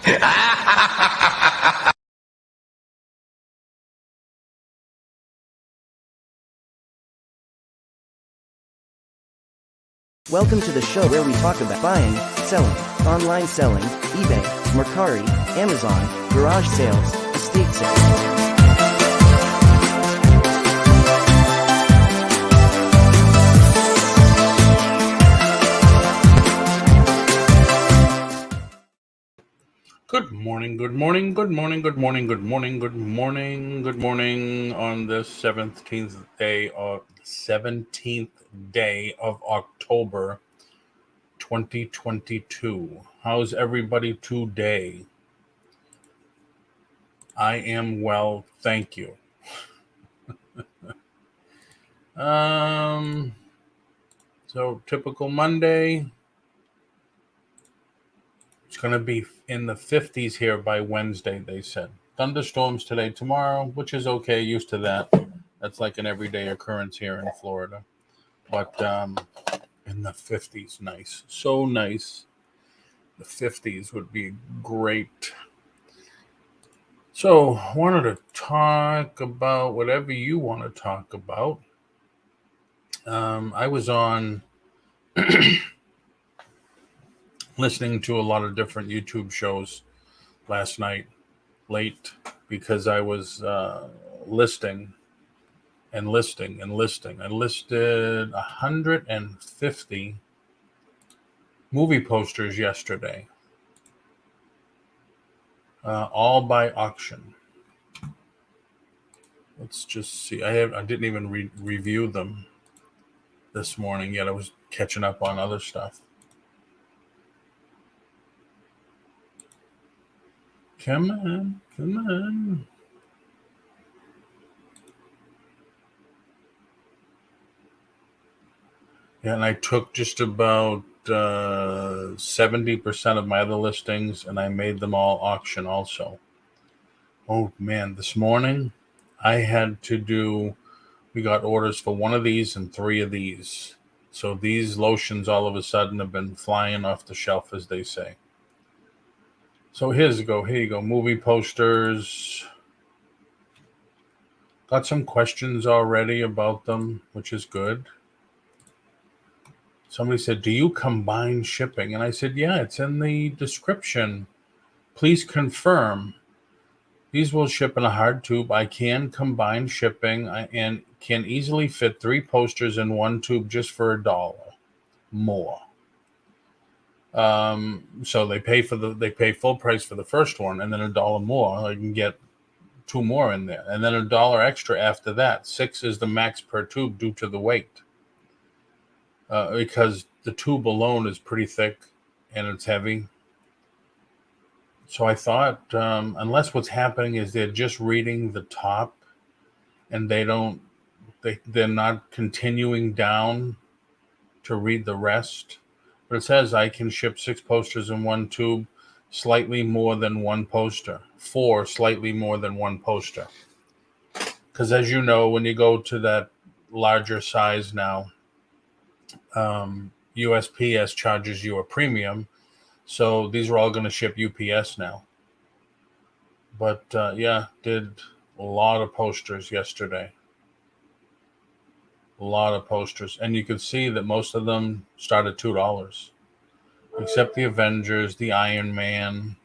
Welcome to the show where we talk about buying, selling, online selling, eBay, Mercari, Amazon, garage sales, estate sales. Good morning, good morning, good morning, good morning, good morning, good morning, good morning on the 17th day of October 2022. How's everybody today? I am well, thank you. So typical Monday. It's going to be in the 50s here by Wednesday, they said. Thunderstorms today, tomorrow, which is okay, used to that. That's like an everyday occurrence here in Florida. But in the 50s, nice. So nice. The 50s would be great. So I wanted to talk about whatever you want to talk about. I was on listening to a lot of different YouTube shows last night late because I was listing. I listed 150 movie posters yesterday, all by auction. Let's just see. I didn't even review them this morning yet. I was catching up on other stuff. Come on. Yeah, and I took just about 70% of my other listings and I made them all auction also. Oh man, this morning I had to do, we got orders for one of these and three of these. So these lotions all of a sudden have been flying off the shelf, as they say. So here you go, movie posters. Got some questions already about them, which is good. Somebody said, do you combine shipping? And I said, yeah, it's in the description. Please confirm. These will ship in a hard tube. I can combine shipping and can easily fit 3 posters in one tube just for $1 more. So they pay full price for the first one and then $1 more. I can get 2 more in there and then $1 extra after that. 6 is the max per tube due to the weight. Because the tube alone is pretty thick and it's heavy. So I thought, unless what's happening is they're just reading the top and they're not continuing down to read the rest. But it says I can ship 6 posters in one tube, slightly more than one poster. 4 slightly more than one poster. Because as you know, when you go to that larger size now, USPS charges you a premium. So these are all going to ship UPS now. But did a lot of posters yesterday. A lot of posters. And you could see that most of them start at $2. Except the Avengers, the Iron Man.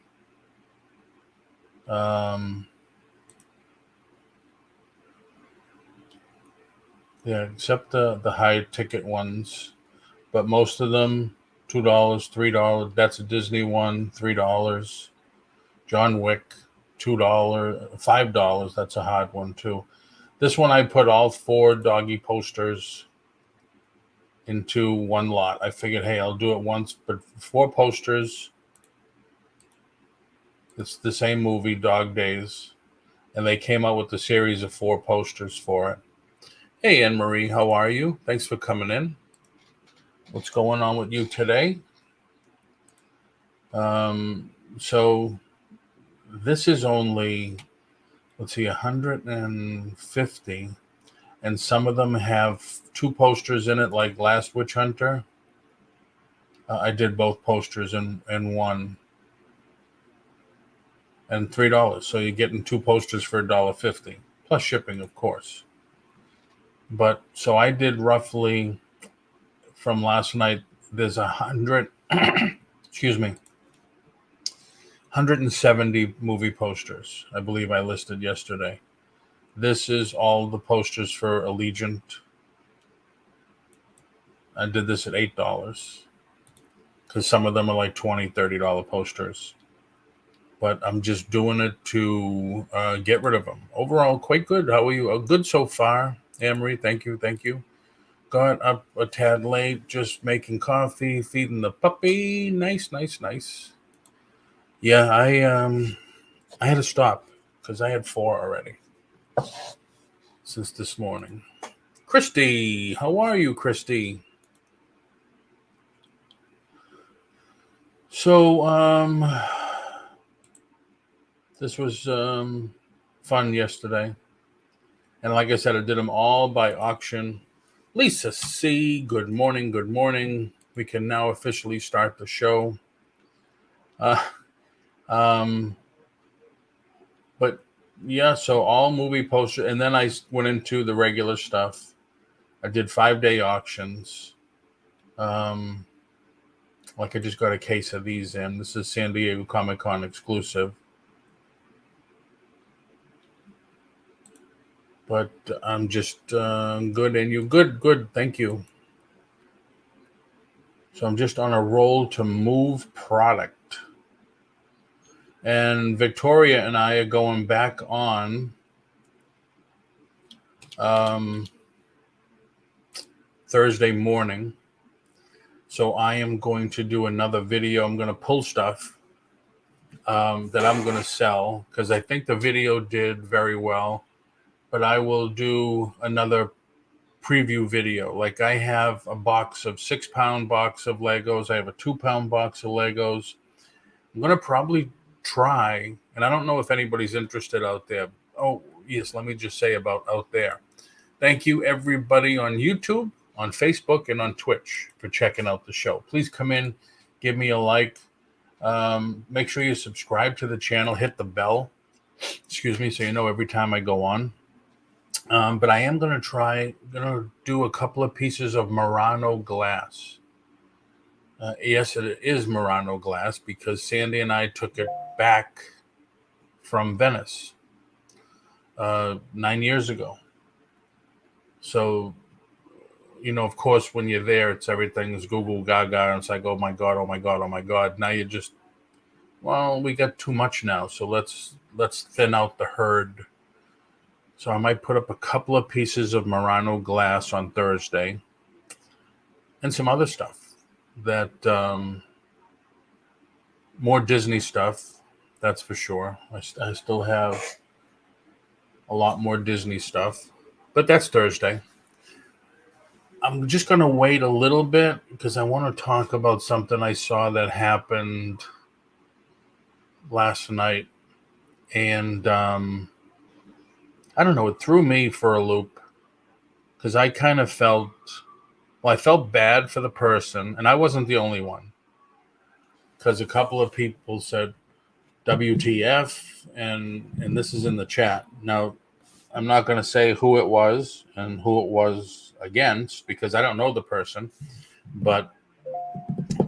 Except the high ticket ones. But most of them, $2, $3. That's a Disney one, $3. John Wick, $2, $5. That's a hard one too. This one I put all 4 doggy posters into one lot. I figured, hey, I'll do it once, but 4 posters. It's the same movie, Dog Days, and they came out with a series of 4 posters for it. Hey, Anne-Marie, how are you? Thanks for coming in. What's going on with you today? So this is only, 150, and some of them have 2 posters in it, like Last Witch Hunter. I did both posters in one. and $3. So you're getting 2 posters for $1.50 plus shipping, of course. But so I did roughly from last night. There's 100, excuse me, 170 movie posters. I believe I listed yesterday. This is all the posters for Allegiant. I did this at $8 because some of them are like $20, $30 posters. But I'm just doing it to get rid of them. Overall, quite good. How are you? Good so far, Amory. Thank you. Thank you. Got up a tad late, just making coffee, feeding the puppy. Nice, nice, nice. Yeah, I had to stop because I had 4 already since this morning. Christy, how are you, Christy? So, this was fun yesterday. And like I said, I did them all by auction. Lisa C., good morning, good morning. We can now officially start the show. But yeah, so all movie posters. And then I went into the regular stuff. I did 5-day auctions. Like I just got a case of these in. This is San Diego Comic-Con exclusive. But I'm just good, and you good. Thank you. So I'm just on a roll to move product. And Victoria and I are going back on Thursday morning. So I am going to do another video. I'm going to pull stuff that I'm going to sell because I think the video did very well. But I will do another preview video. Like I have a box of 6-pound box of Legos. I have a 2-pound box of Legos. I'm going to probably try, and I don't know if anybody's interested out there. Oh, yes, let me just say about out there. Thank you, everybody on YouTube, on Facebook, and on Twitch for checking out the show. Please come in, give me a like. Make sure you subscribe to the channel, hit the bell, so you know every time I go on. But I am going to do a couple of pieces of Murano glass. Yes, it is Murano glass because Sandy and I took it back from Venice 9 years ago. So, of course, when you're there, everything's Google Gaga, and it's like, oh my God, oh my God, oh my God. Now you just, we got too much now, so let's thin out the herd. So I might put up a couple of pieces of Murano glass on Thursday and some other stuff that, more Disney stuff, that's for sure. I still have a lot more Disney stuff, but that's Thursday. I'm just going to wait a little bit because I want to talk about something I saw that happened last night. And, I don't know, it threw me for a loop because I kind of I felt bad for the person, and I wasn't the only one because a couple of people said WTF, and this is in the chat. Now, I'm not going to say who it was and who it was against because I don't know the person, but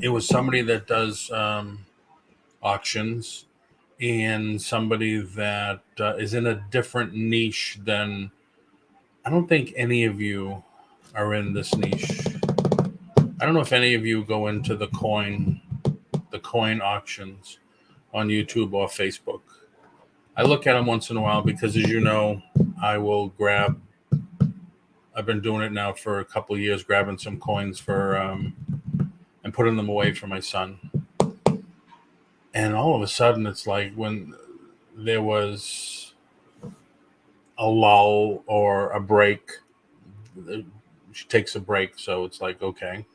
it was somebody that does auctions and somebody that is in a different niche than, I don't think any of you are in this niche. I don't know if any of you go into the coin auctions on YouTube or Facebook. I look at them once in a while because, as you know, I will grab, I've been doing it now for a couple of years, grabbing some coins for, and putting them away for my son. And all of a sudden, it's like when there was a lull or a break, she takes a break, so it's like, okay.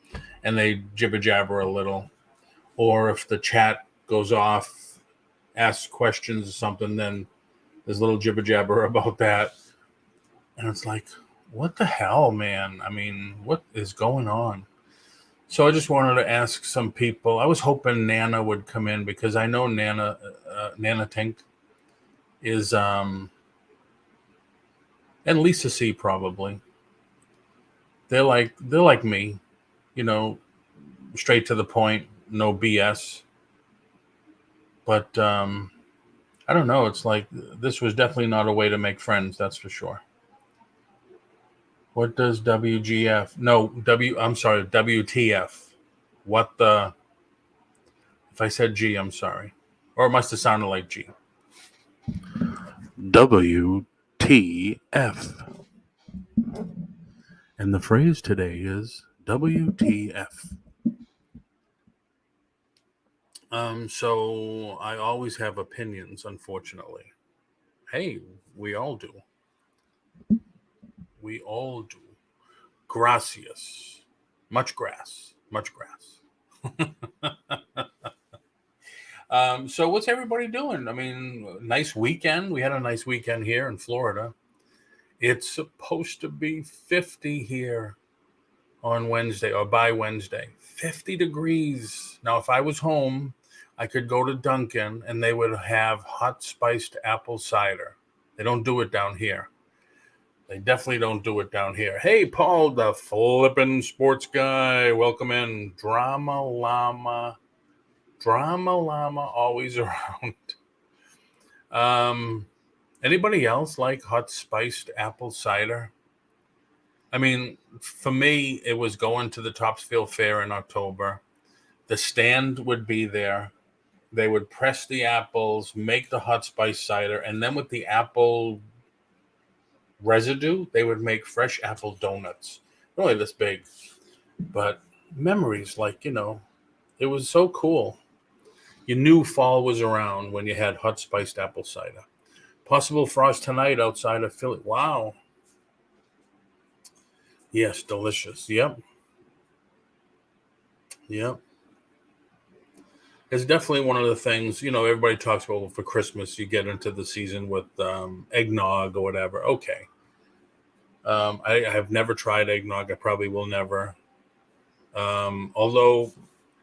And they jibber jabber a little. Or if the chat goes off, asks questions or something, then there's a little jibber jabber about that. And it's like, what the hell, man? I mean, what is going on? So I just wanted to ask some people. I was hoping Nana would come in because I know Nana Tink. is and Lisa C probably. They're like me, you know, straight to the point, no BS. But I don't know. It's like this was definitely not a way to make friends. That's for sure. What does WGF? No, I'm sorry, WTF. What the? If I said G, I'm sorry. Or it must have sounded like G. WTF. And the phrase today is WTF. So I always have opinions, unfortunately. Hey, we all do. We all do. Gracias. Much grass. Much grass. So what's everybody doing? I mean, nice weekend. We had a nice weekend here in Florida. It's supposed to be 50 here on Wednesday or by Wednesday. 50 degrees. Now, if I was home, I could go to Dunkin' and they would have hot spiced apple cider. They don't do it down here. They definitely don't do it down here. Hey, Paul, the flippin' sports guy. Welcome in. Drama Llama, always around. Anybody else like hot spiced apple cider? I mean, for me, it was going to the Topsfield Fair in October. The stand would be there. They would press the apples, make the hot spice cider, and then with the apple residue, they would make fresh apple donuts. Only this big. But memories, like, it was so cool. You knew fall was around when you had hot spiced apple cider. Possible frost tonight outside of Philly. Wow. Yes, delicious. Yep. It's definitely one of the things, everybody talks about for Christmas. You get into the season with eggnog or whatever. Okay. I have never tried eggnog. I probably will never. Although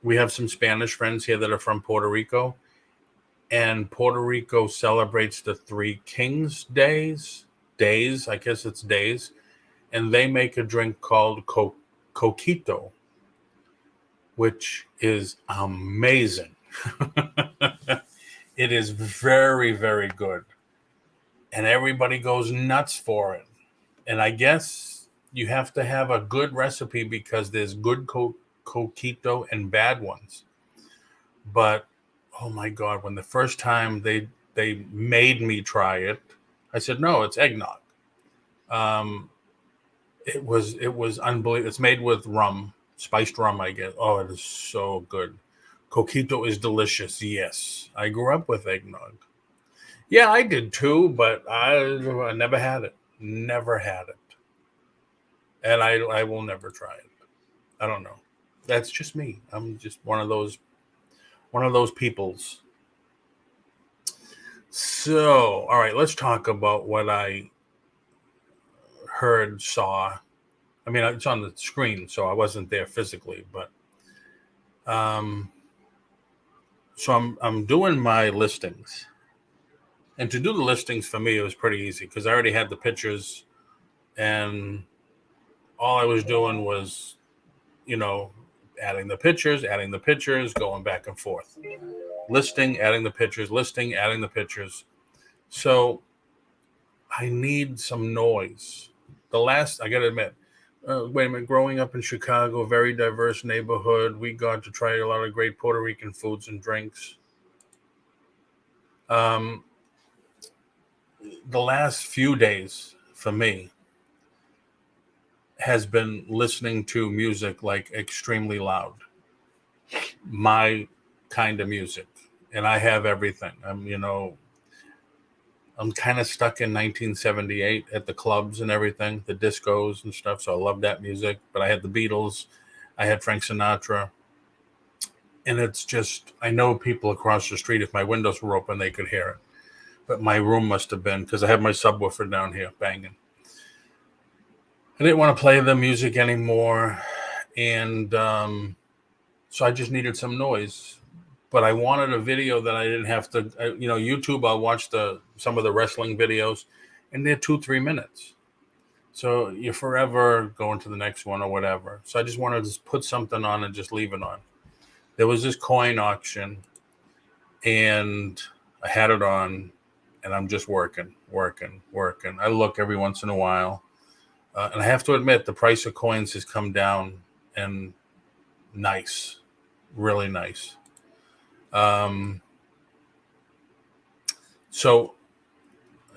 we have some Spanish friends here that are from Puerto Rico. And Puerto Rico celebrates the Three Kings days. I guess it's days. And they make a drink called coquito, which is amazing. It is very, very good. And everybody goes nuts for it. And I guess you have to have a good recipe because there's good coquito and bad ones. But, oh my God, when the first time they made me try it, I said, no, it's eggnog. It was unbelievable. It's made with rum, spiced rum, I guess. Oh, it is so good. Coquito is delicious. Yes, I grew up with eggnog. Yeah, I did too, but I never had it. Never had it, and I will never try it. I don't know. That's just me. I'm just one of those peoples. So, all right, let's talk about what I saw. I mean, it's on the screen, so I wasn't there physically, but so I'm doing my listings. And to do the listings for me, it was pretty easy because I already had the pictures and all I was doing was, adding the pictures, going back and forth. Listing, adding the pictures, listing, adding the pictures. So I need some noise. I got to admit, wait a minute, growing up in Chicago, very diverse neighborhood, we got to try a lot of great Puerto Rican foods and drinks. The last few days for me has been listening to music like extremely loud. My kind of music. And I have everything. I'm kind of stuck in 1978 at the clubs and everything, the discos and stuff. So I love that music. But I had the Beatles. I had Frank Sinatra. And it's just, I know people across the street, if my windows were open, they could hear it. But my room must have been, because I have my subwoofer down here banging. I didn't want to play the music anymore. And so I just needed some noise. but I wanted a video that I didn't have to, YouTube, I'll watch some of the wrestling videos, and they're 2-3 minutes. So you're forever going to the next one or whatever. So I just wanted to put something on and just leave it on. There was this coin auction, and I had it on, and I'm just working. I look every once in a while. And I have to admit, the price of coins has come down, and nice, really nice. So,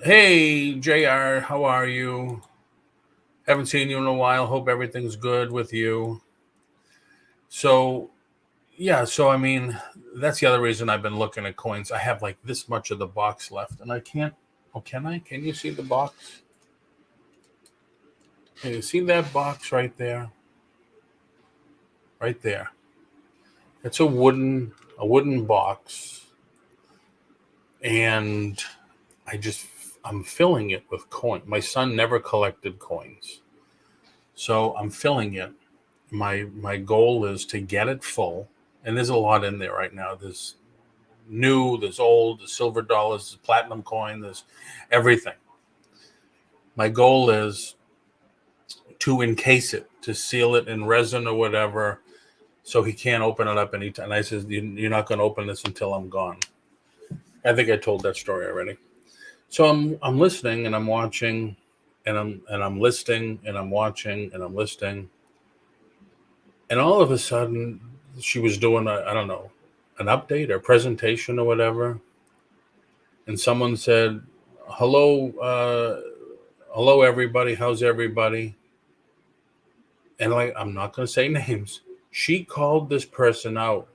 hey, JR, how are you? Haven't seen you in a while. Hope everything's good with you. So, yeah, I mean, that's the other reason I've been looking at coins. I have like this much of the box left, and I can't. Oh, can I? Can you see the box? Can you see that box right there? Right there. It's a wooden box, and I'm filling it with coin. My son never collected coins, so I'm filling it. My goal is to get it full, and there's a lot in there right now. There's new, there's old, there's silver dollars, there's platinum coin, there's everything. My goal is to encase it, to seal it in resin or whatever, so he can't open it up anytime. And I said, "You're not going to open this until I'm gone." I think I told that story already. So I'm listening and I'm watching, and I'm listing and I'm watching and I'm listing, and all of a sudden she was doing I don't know, an update or presentation or whatever, and someone said, hello everybody, how's everybody? And like, I'm not going to say names. She called this person out,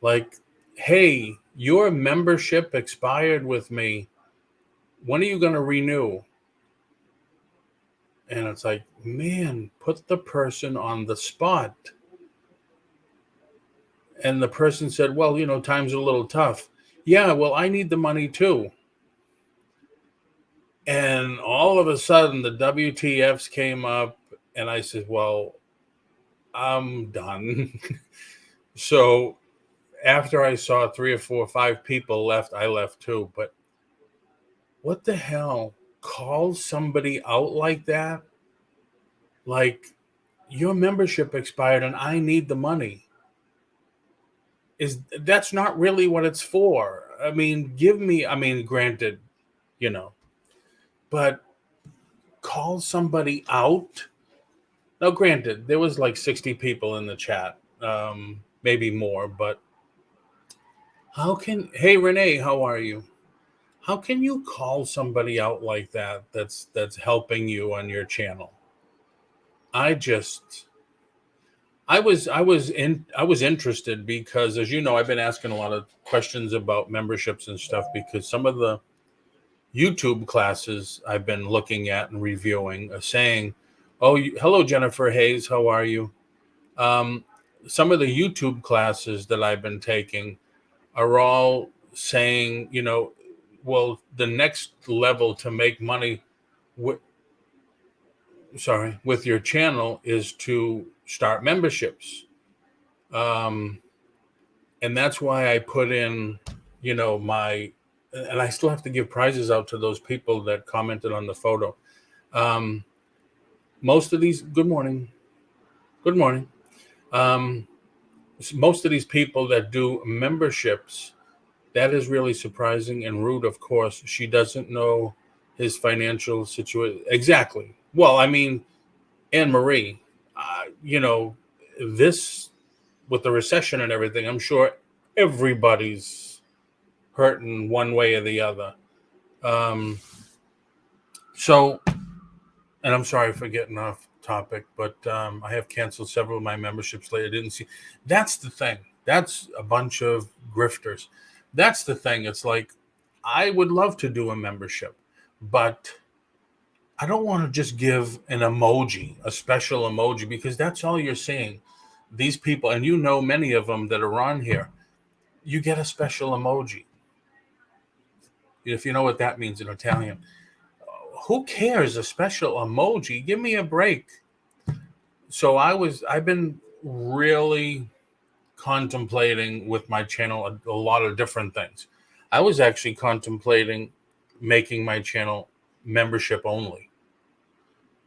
like, hey, your membership expired with me. When are you going to renew? And it's like, man, put the person on the spot. And the person said, well, times are a little tough. Yeah, well, I need the money too. And all of a sudden, the WTFs came up, and I said, well, I'm done. So after I saw 3 or 4 or 5 people left, I left too. But what the hell? Call somebody out like that? Like, your membership expired and I need the money. That's not really what it's for. I mean, granted, but call somebody out. Now, granted, there was like 60 people in the chat, maybe more, but hey, Renee, how are you? How can you call somebody out like that that's helping you on your channel? I was interested because, as you know, I've been asking a lot of questions about memberships and stuff, because some of the YouTube classes I've been looking at and reviewing are saying, oh, hello, Jennifer Hayes, how are you? Some of the YouTube classes that I've been taking are all saying, well, the next level to make money with your channel is to start memberships. And that's why I put in, and I still have to give prizes out to those people that commented on the photo. Most of these, good morning. Most of these people that do memberships, that is really surprising and rude. Of course, she doesn't know his financial situation. Exactly. Well, I mean, Anne Marie, this with the recession and everything, I'm sure everybody's hurting one way or the other. So, and I'm sorry for getting off topic, but I have canceled several of my memberships lately. I didn't see. That's the thing. That's a bunch of grifters. That's the thing. It's like, I would love to do a membership, but I don't want to just give an emoji, a special emoji, because that's all you're seeing. These people, and many of them that are on here, you get a special emoji. If you know what that means in Italian. Who cares? A special emoji? Give me a break. So I've been really contemplating with my channel a lot of different things. I was actually contemplating making my channel membership only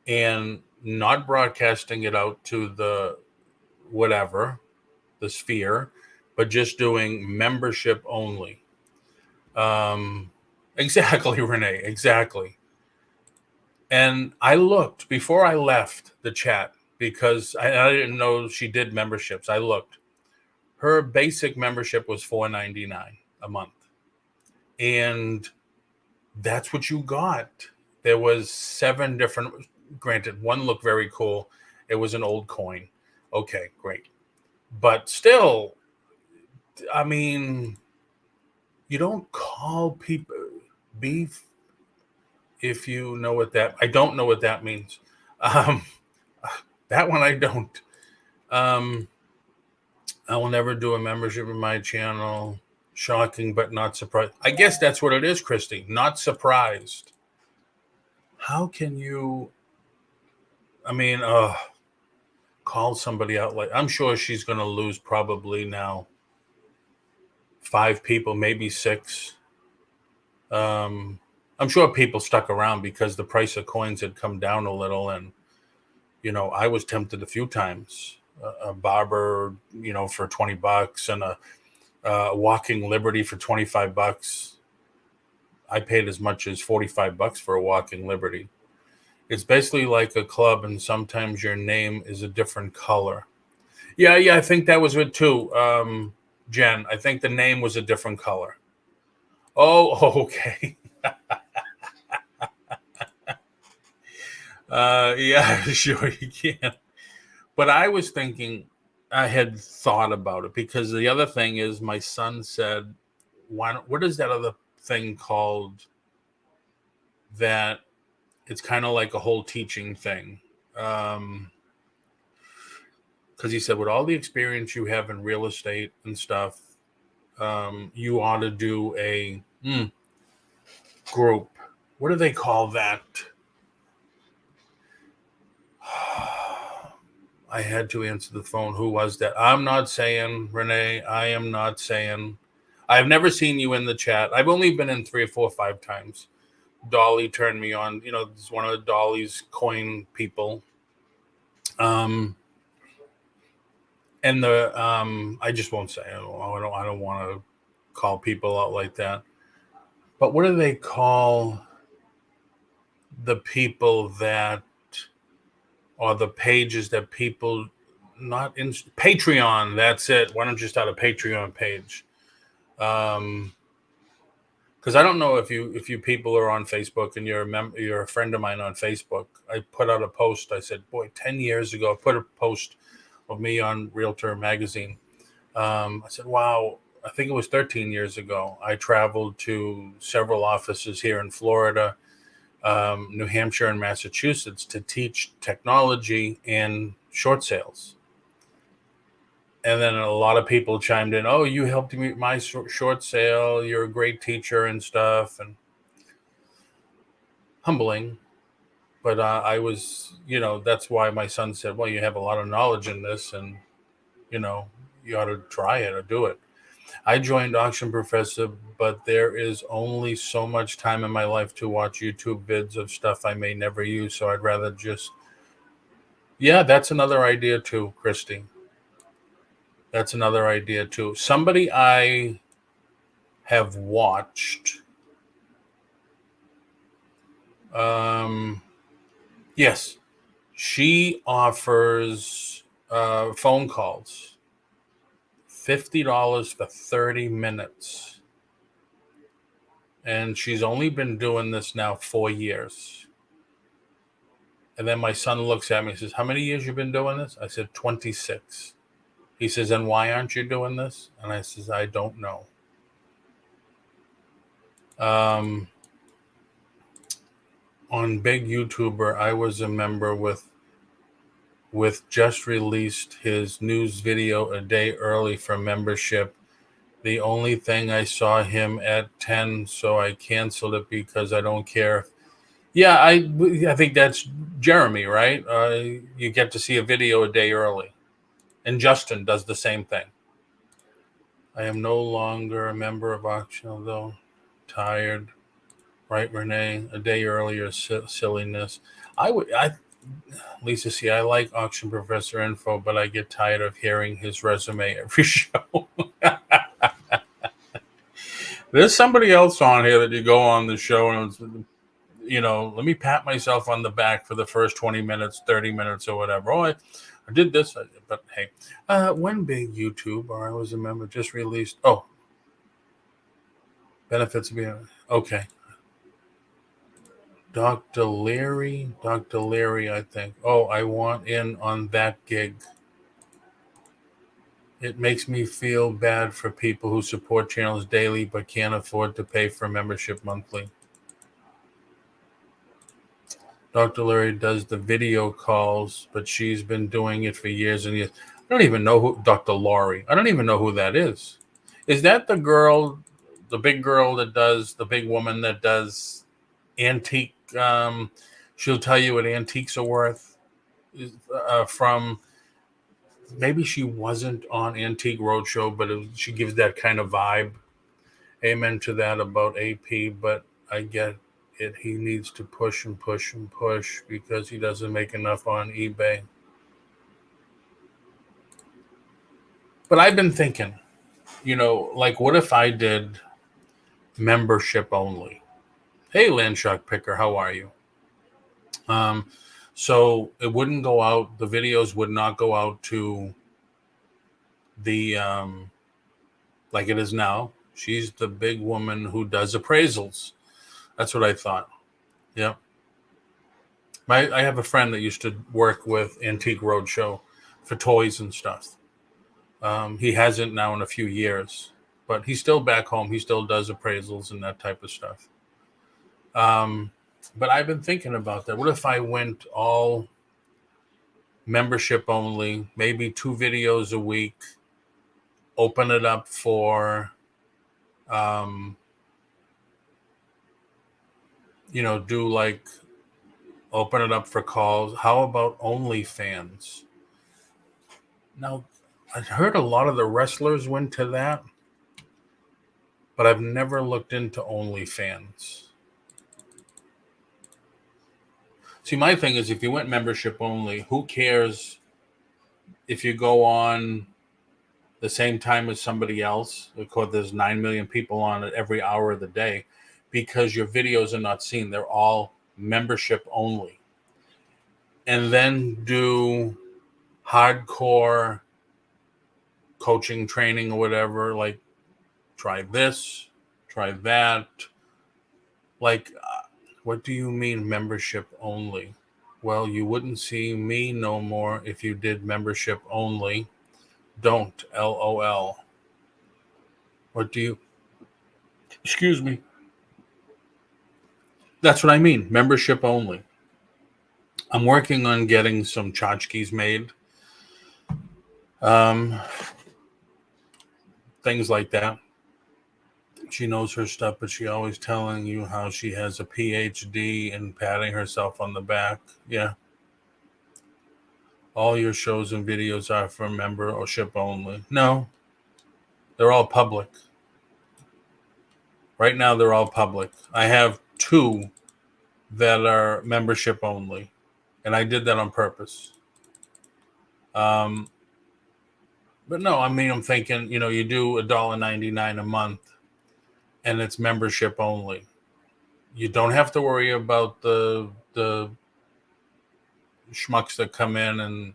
and not broadcasting it out to the whatever, the sphere, but just doing membership only. Exactly, Renee, exactly. And I looked before I left the chat because I didn't know she did memberships. I looked. Her basic membership was $4.99 a month. And that's what you got. There was 7 different, granted, one looked very cool. It was an old coin. Okay, great. But still, I mean, you don't call people beef if you know what that, I don't know what that means. That one I don't. I will never do a membership in my channel. Shocking, but not surprised. I guess that's what it is, Christy. Not surprised. How can you, I mean, call somebody out like, I'm sure she's going to lose probably now 5 people, maybe 6. I'm sure people stuck around because the price of coins had come down a little. And, you know, I was tempted a few times. A barber, you know, for $20 and a walking liberty for $25. I paid as much as $45 for a walking liberty. It's basically like a club, and sometimes your name is a different color. Yeah, I think that was it too, Jen. I think the name was a different color. Oh, okay. Yeah, sure you can. But I was thinking, I had thought about it because the other thing is my son said, what is that other thing called that it's kind of like a whole teaching thing? Because he said, with all the experience you have in real estate and stuff, you ought to do a group. What do they call that? I had to answer the phone. Who was that? I'm not saying, Renee. I am not saying. I've never seen you in the chat. I've only been in 3 or 4 or 5 times. Dolly turned me on. You know, it's one of the Dolly's coin people. And the I just won't say. I don't want to call people out like that. But what do they call the people that, or the pages that people not in Patreon? That's it. Why don't you start a Patreon page? Because I don't know if you people are on Facebook and you're a friend of mine on Facebook. I put out a post. I said, boy, 10 years ago, I put a post of me on Realtor Magazine. I said, wow, I think it was 13 years ago. I traveled to several offices here in Florida, New Hampshire, and Massachusetts to teach technology and short sales. And then a lot of people chimed in, oh, you helped me with my short sale. You're a great teacher and stuff. And humbling. But I was, you know, that's why my son said, well, you have a lot of knowledge in this and, you know, you ought to try it or do it. I joined Auction Professor, but there is only so much time in my life to watch YouTube vids of stuff I may never use. So I'd rather just, yeah, that's another idea too, Christy. That's another idea too. Somebody I have watched. Yes, she offers phone calls. $50 for 30 minutes. And she's only been doing this now 4 years. And then my son looks at me and says, how many years you been doing this? I said, 26. He says, and why aren't you doing this? And I says, I don't know. On Big YouTuber, I was a member with just released his news video a day early for membership. The only thing I saw him at 10, so I canceled it because I don't care. Yeah, I think that's Jeremy, right? You get to see a video a day early. And Justin does the same thing. I am no longer a member of Auction, though. Tired. Right, Renee? A day earlier, silliness. Lisa, see, I like Auction Professor info, but I get tired of hearing his resume every show. There's somebody else on here that you go on the show and let me pat myself on the back for the first 20 minutes, 30 minutes, or whatever. Oh, I did this, but hey, one big YouTube, or I was a member, just released. Oh, benefits of being okay. Dr. Leary, I think. Oh, I want in on that gig. It makes me feel bad for people who support channels daily but can't afford to pay for membership monthly. Dr. Leary does the video calls, but she's been doing it for years and years. I don't even know who Dr. Laurie. I don't even know who that is. Is that the girl, the big girl that does, the big woman that does antique? She'll tell you what antiques are worth. From maybe she wasn't on Antique Roadshow, but she gives that kind of vibe. Amen to that about AP, but I get it. He needs to push and push and push because he doesn't make enough on eBay. But I've been thinking, like what if I did membership only? Hey, Landshark Picker, how are you? So it wouldn't go out. The videos would not go out to the like it is now. She's the big woman who does appraisals. That's what I thought. Yep. I have a friend that used to work with Antique Roadshow for toys and stuff. He hasn't now in a few years, but he's still back home. He still does appraisals and that type of stuff. But I've been thinking about that. What if I went all membership only, maybe 2 videos a week, open it up for, do like, open it up for calls. How about OnlyFans? Now, I heard a lot of the wrestlers went to that, but I've never looked into OnlyFans. See, my thing is if you went membership only, who cares if you go on the same time as somebody else? Because there's 9 million people on it every hour of the day because your videos are not seen. They're all membership only. And then do hardcore coaching, training, or whatever, like try this, try that. Like, what do you mean membership only? Well, you wouldn't see me no more if you did membership only. Don't, LOL. What do you... Excuse me. That's what I mean, membership only. I'm working on getting some tchotchkes made. Things like that. She knows her stuff, but she always telling you how she has a PhD and patting herself on the back. Yeah. All your shows and videos are for membership only. No. They're all public. Right now, they're all public. I have 2 that are membership only, and I did that on purpose. But no, I mean, I'm thinking, you do $1.99 a month, and it's membership only. You don't have to worry about the schmucks that come in and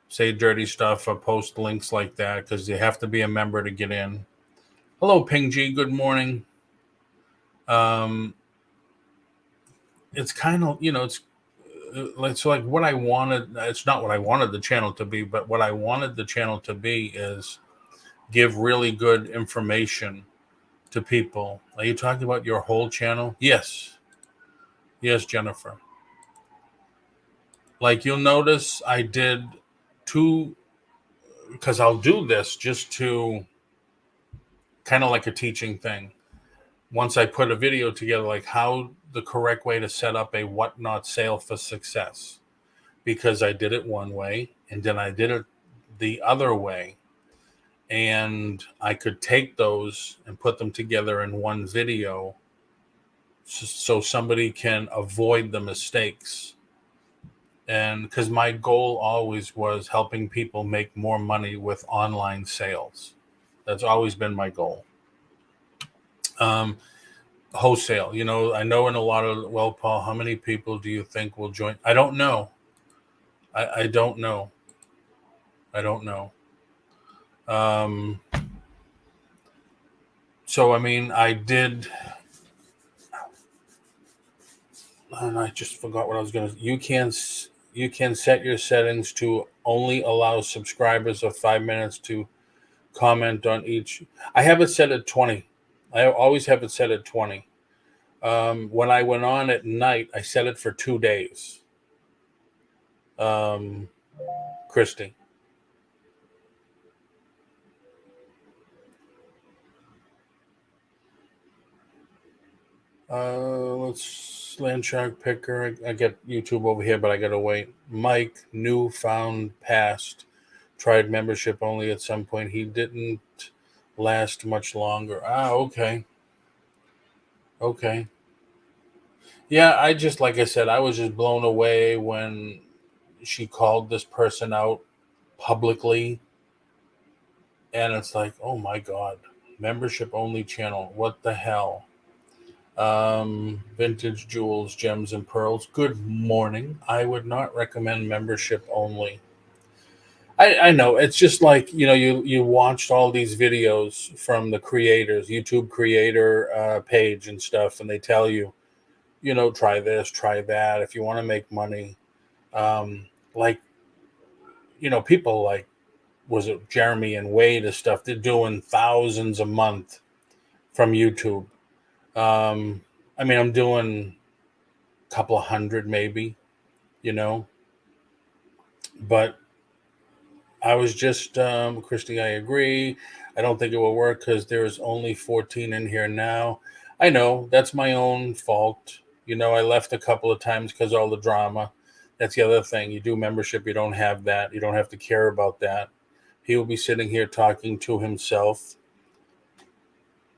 say dirty stuff or post links like that because you have to be a member to get in. Hello, Ping G. Good morning. It's kind of, it's like what I wanted. It's not what I wanted the channel to be, but what I wanted the channel to be is give really good information to people. Are you talking about your whole channel? Yes. Yes, Jennifer. Like you'll notice I did 2, because I'll do this just to kind of like a teaching thing. Once I put a video together, like how the correct way to set up a whatnot sale for success, because I did it one way and then I did it the other way. and I could take those and put them together in one video so somebody can avoid the mistakes. And because my goal always was helping people make more money with online sales. That's always been my goal. Wholesale, I know in a lot of, well, Paul, how many people do you think will join? I don't know. I don't know. I don't know. So, I mean, I did, and I just forgot what I was going to, you can set your settings to only allow subscribers of 5 minutes to comment on each. I have it set at 20. I always have it set at 20. When I went on at night, I set it for 2 days. Christy. Let's Land Shark Picker. I get YouTube over here, but I gotta wait. Mike, newfound past. Tried membership only at some point. He didn't last much longer. Okay. Okay. Yeah, I just, like I said, I was just blown away when she called this person out publicly. And it's like, oh my God, membership only channel. What the hell? Vintage Jewels, Gems, and Pearls. Good morning. I would not recommend membership only. I know it's just like, you watched all these videos from the creators, YouTube creator page and stuff, and they tell you, try this, try that if you want to make money. Like, people like, was it Jeremy and Wade and stuff? They're doing thousands a month from YouTube. I mean, I'm doing a couple of hundred maybe, but I was just, Christy, I agree. I don't think it will work because there's only 14 in here now. I know that's my own fault. I left a couple of times because all the drama. That's the other thing. You do membership, you don't have that. You don't have to care about that. He will be sitting here talking to himself.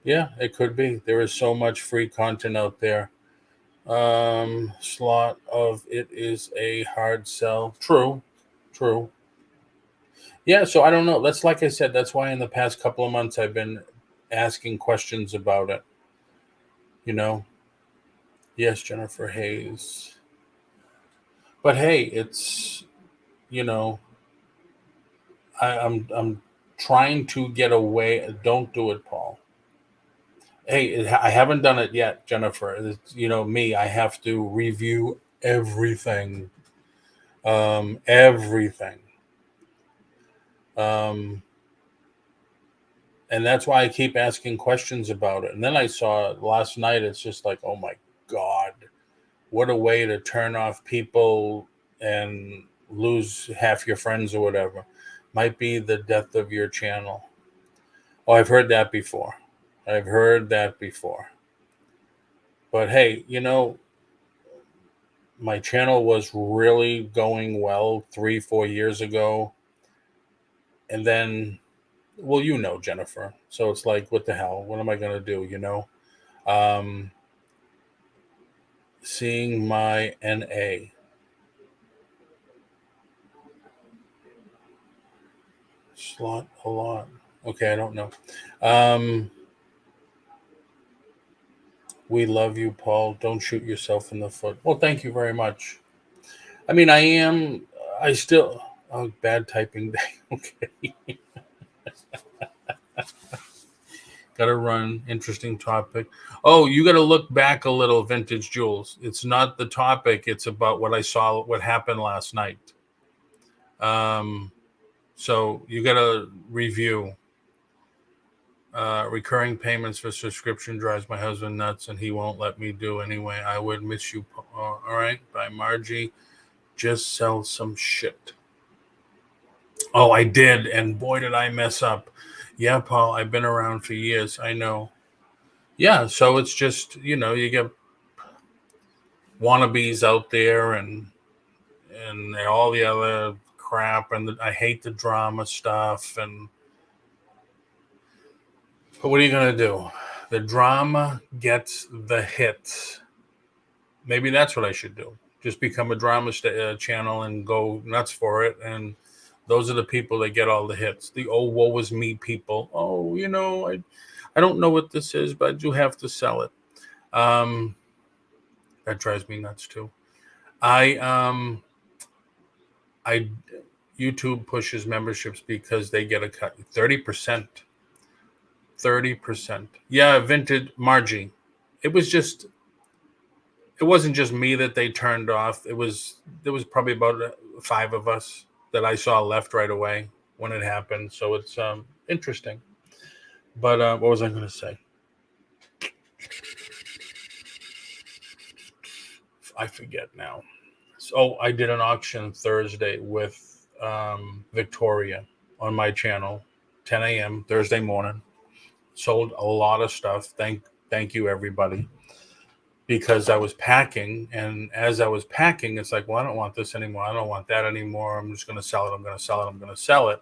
Yeah, it could be. There is so much free content out there. Slot of it is a hard sell. True. Yeah, so I don't know. That's, like I said, that's why in the past couple of months I've been asking questions about it. Yes, Jennifer Hayes. But hey, it's I'm trying to get away. Don't do it, Paul. Hey, I haven't done it yet, Jennifer. It's, me. I have to review everything. Everything. And that's why I keep asking questions about it. And then I saw it last night. It's just like, oh my God, what a way to turn off people and lose half your friends or whatever. Might be the death of your channel. Oh, I've heard that before. But hey, my channel was really going well 3-4 years ago. And then, well, Jennifer. So it's like, what the hell? What am I going to do, Seeing my NA. Slot a lot. Okay, I don't know. We love you, Paul. Don't shoot yourself in the foot. Well, thank you very much. I mean, I still, oh, bad typing day. Okay. Got to run. Interesting topic. Oh, you got to look back a little, Vintage Jewels. It's not the topic. It's about what I saw, what happened last night. So you got to review. Recurring payments for subscription drives my husband nuts, and he won't let me do anyway. I would miss you. All right, by Margie. Just sell some shit. Oh, I did, and boy, did I mess up. Yeah, Paul, I've been around for years. I know. Yeah, so it's just, you get wannabes out there and all the other crap, and I hate the drama stuff, and But what are you going to do? The drama gets the hits. Maybe that's what I should do. Just become a drama channel and go nuts for it. And those are the people that get all the hits. The oh, woe is me people. Oh, I don't know what this is, but I do have to sell it. That drives me nuts too. I YouTube pushes memberships because they get a cut. 30%. 30%. Yeah, vintage Margie. It wasn't just me that they turned off. There was probably about 5 of us that I saw left right away when it happened. So it's interesting. But what was I going to say? I forget now. So I did an auction Thursday with Victoria on my channel, 10 a.m. Thursday morning. Sold a lot of stuff. Thank you, everybody. Because I was packing, and as I was packing, it's like, well, I don't want this anymore. I don't want that anymore. I'm just going to sell it. I'm going to sell it. I'm going to sell it.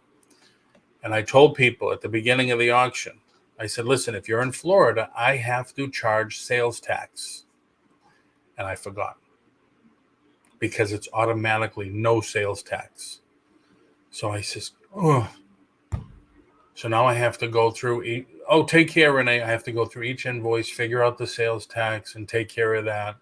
And I told people at the beginning of the auction, I said, listen, if you're in Florida, I have to charge sales tax. And I forgot because it's automatically no sales tax. So I says, oh. So now I have to go through take care, Renee. I have to go through each invoice, figure out the sales tax, and take care of that.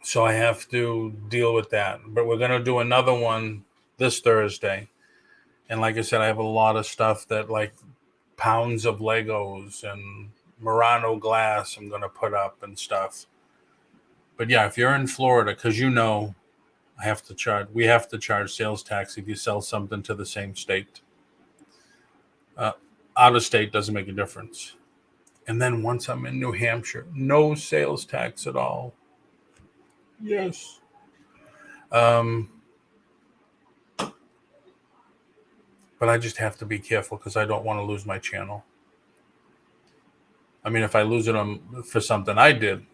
So I have to deal with that. But we're going to do another one this Thursday. And like I said, I have a lot of stuff that, like, pounds of Legos and Murano glass I'm going to put up and stuff. But yeah, if you're in Florida, because we have to charge sales tax if you sell something to the same state. Out of state doesn't make a difference. And then once I'm in New Hampshire, no sales tax at all. Yes. But I just have to be careful because I don't want to lose my channel. I mean, if I lose it for something I did,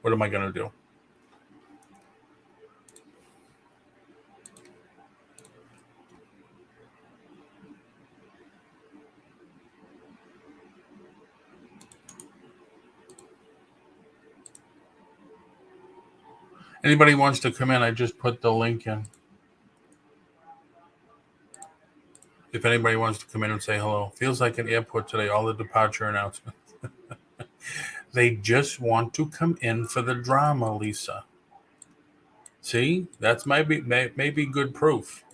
what am I going to do? Anybody wants to come in, I just put the link in. If anybody wants to come in and say hello. Feels like an airport today, all the departure announcements. They just want to come in for the drama, Lisa. See, that's maybe good proof.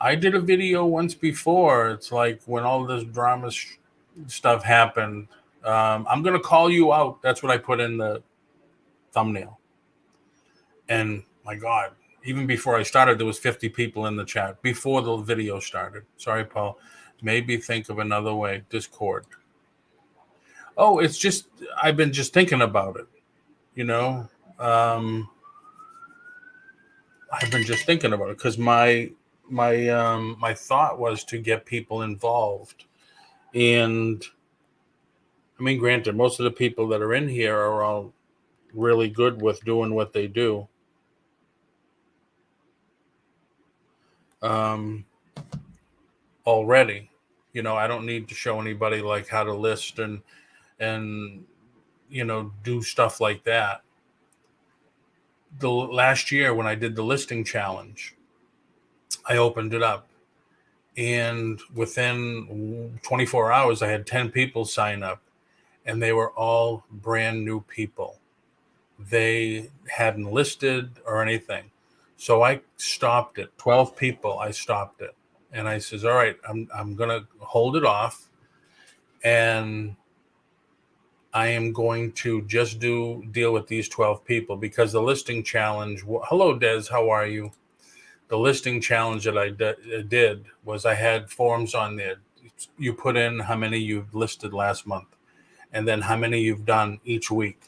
I did a video once before. It's like when all this drama stuff happened. I'm going to call you out. That's what I put in the thumbnail. And my God, even before I started, there was 50 people in the chat before the video started. Sorry, Paul. Maybe think of another way. Discord. Oh, it's just, I've been just thinking about it. I've been just thinking about it because my thought was to get people involved. And I mean, granted, most of the people that are in here are all really good with doing what they do. Already, I don't need to show anybody like how to list and do stuff like that. The last year when I did the listing challenge, I opened it up, and within 24 hours, I had 10 people sign up, and they were all brand new people. They hadn't listed or anything. So I stopped it. 12 people, I stopped it. And I says, all right, I'm going to hold it off, and I am going to just deal with these 12 people because the listing challenge. Hello, Des. How are you? The listing challenge that I did was I had forms on there. You put in how many you've listed last month and then how many you've done each week.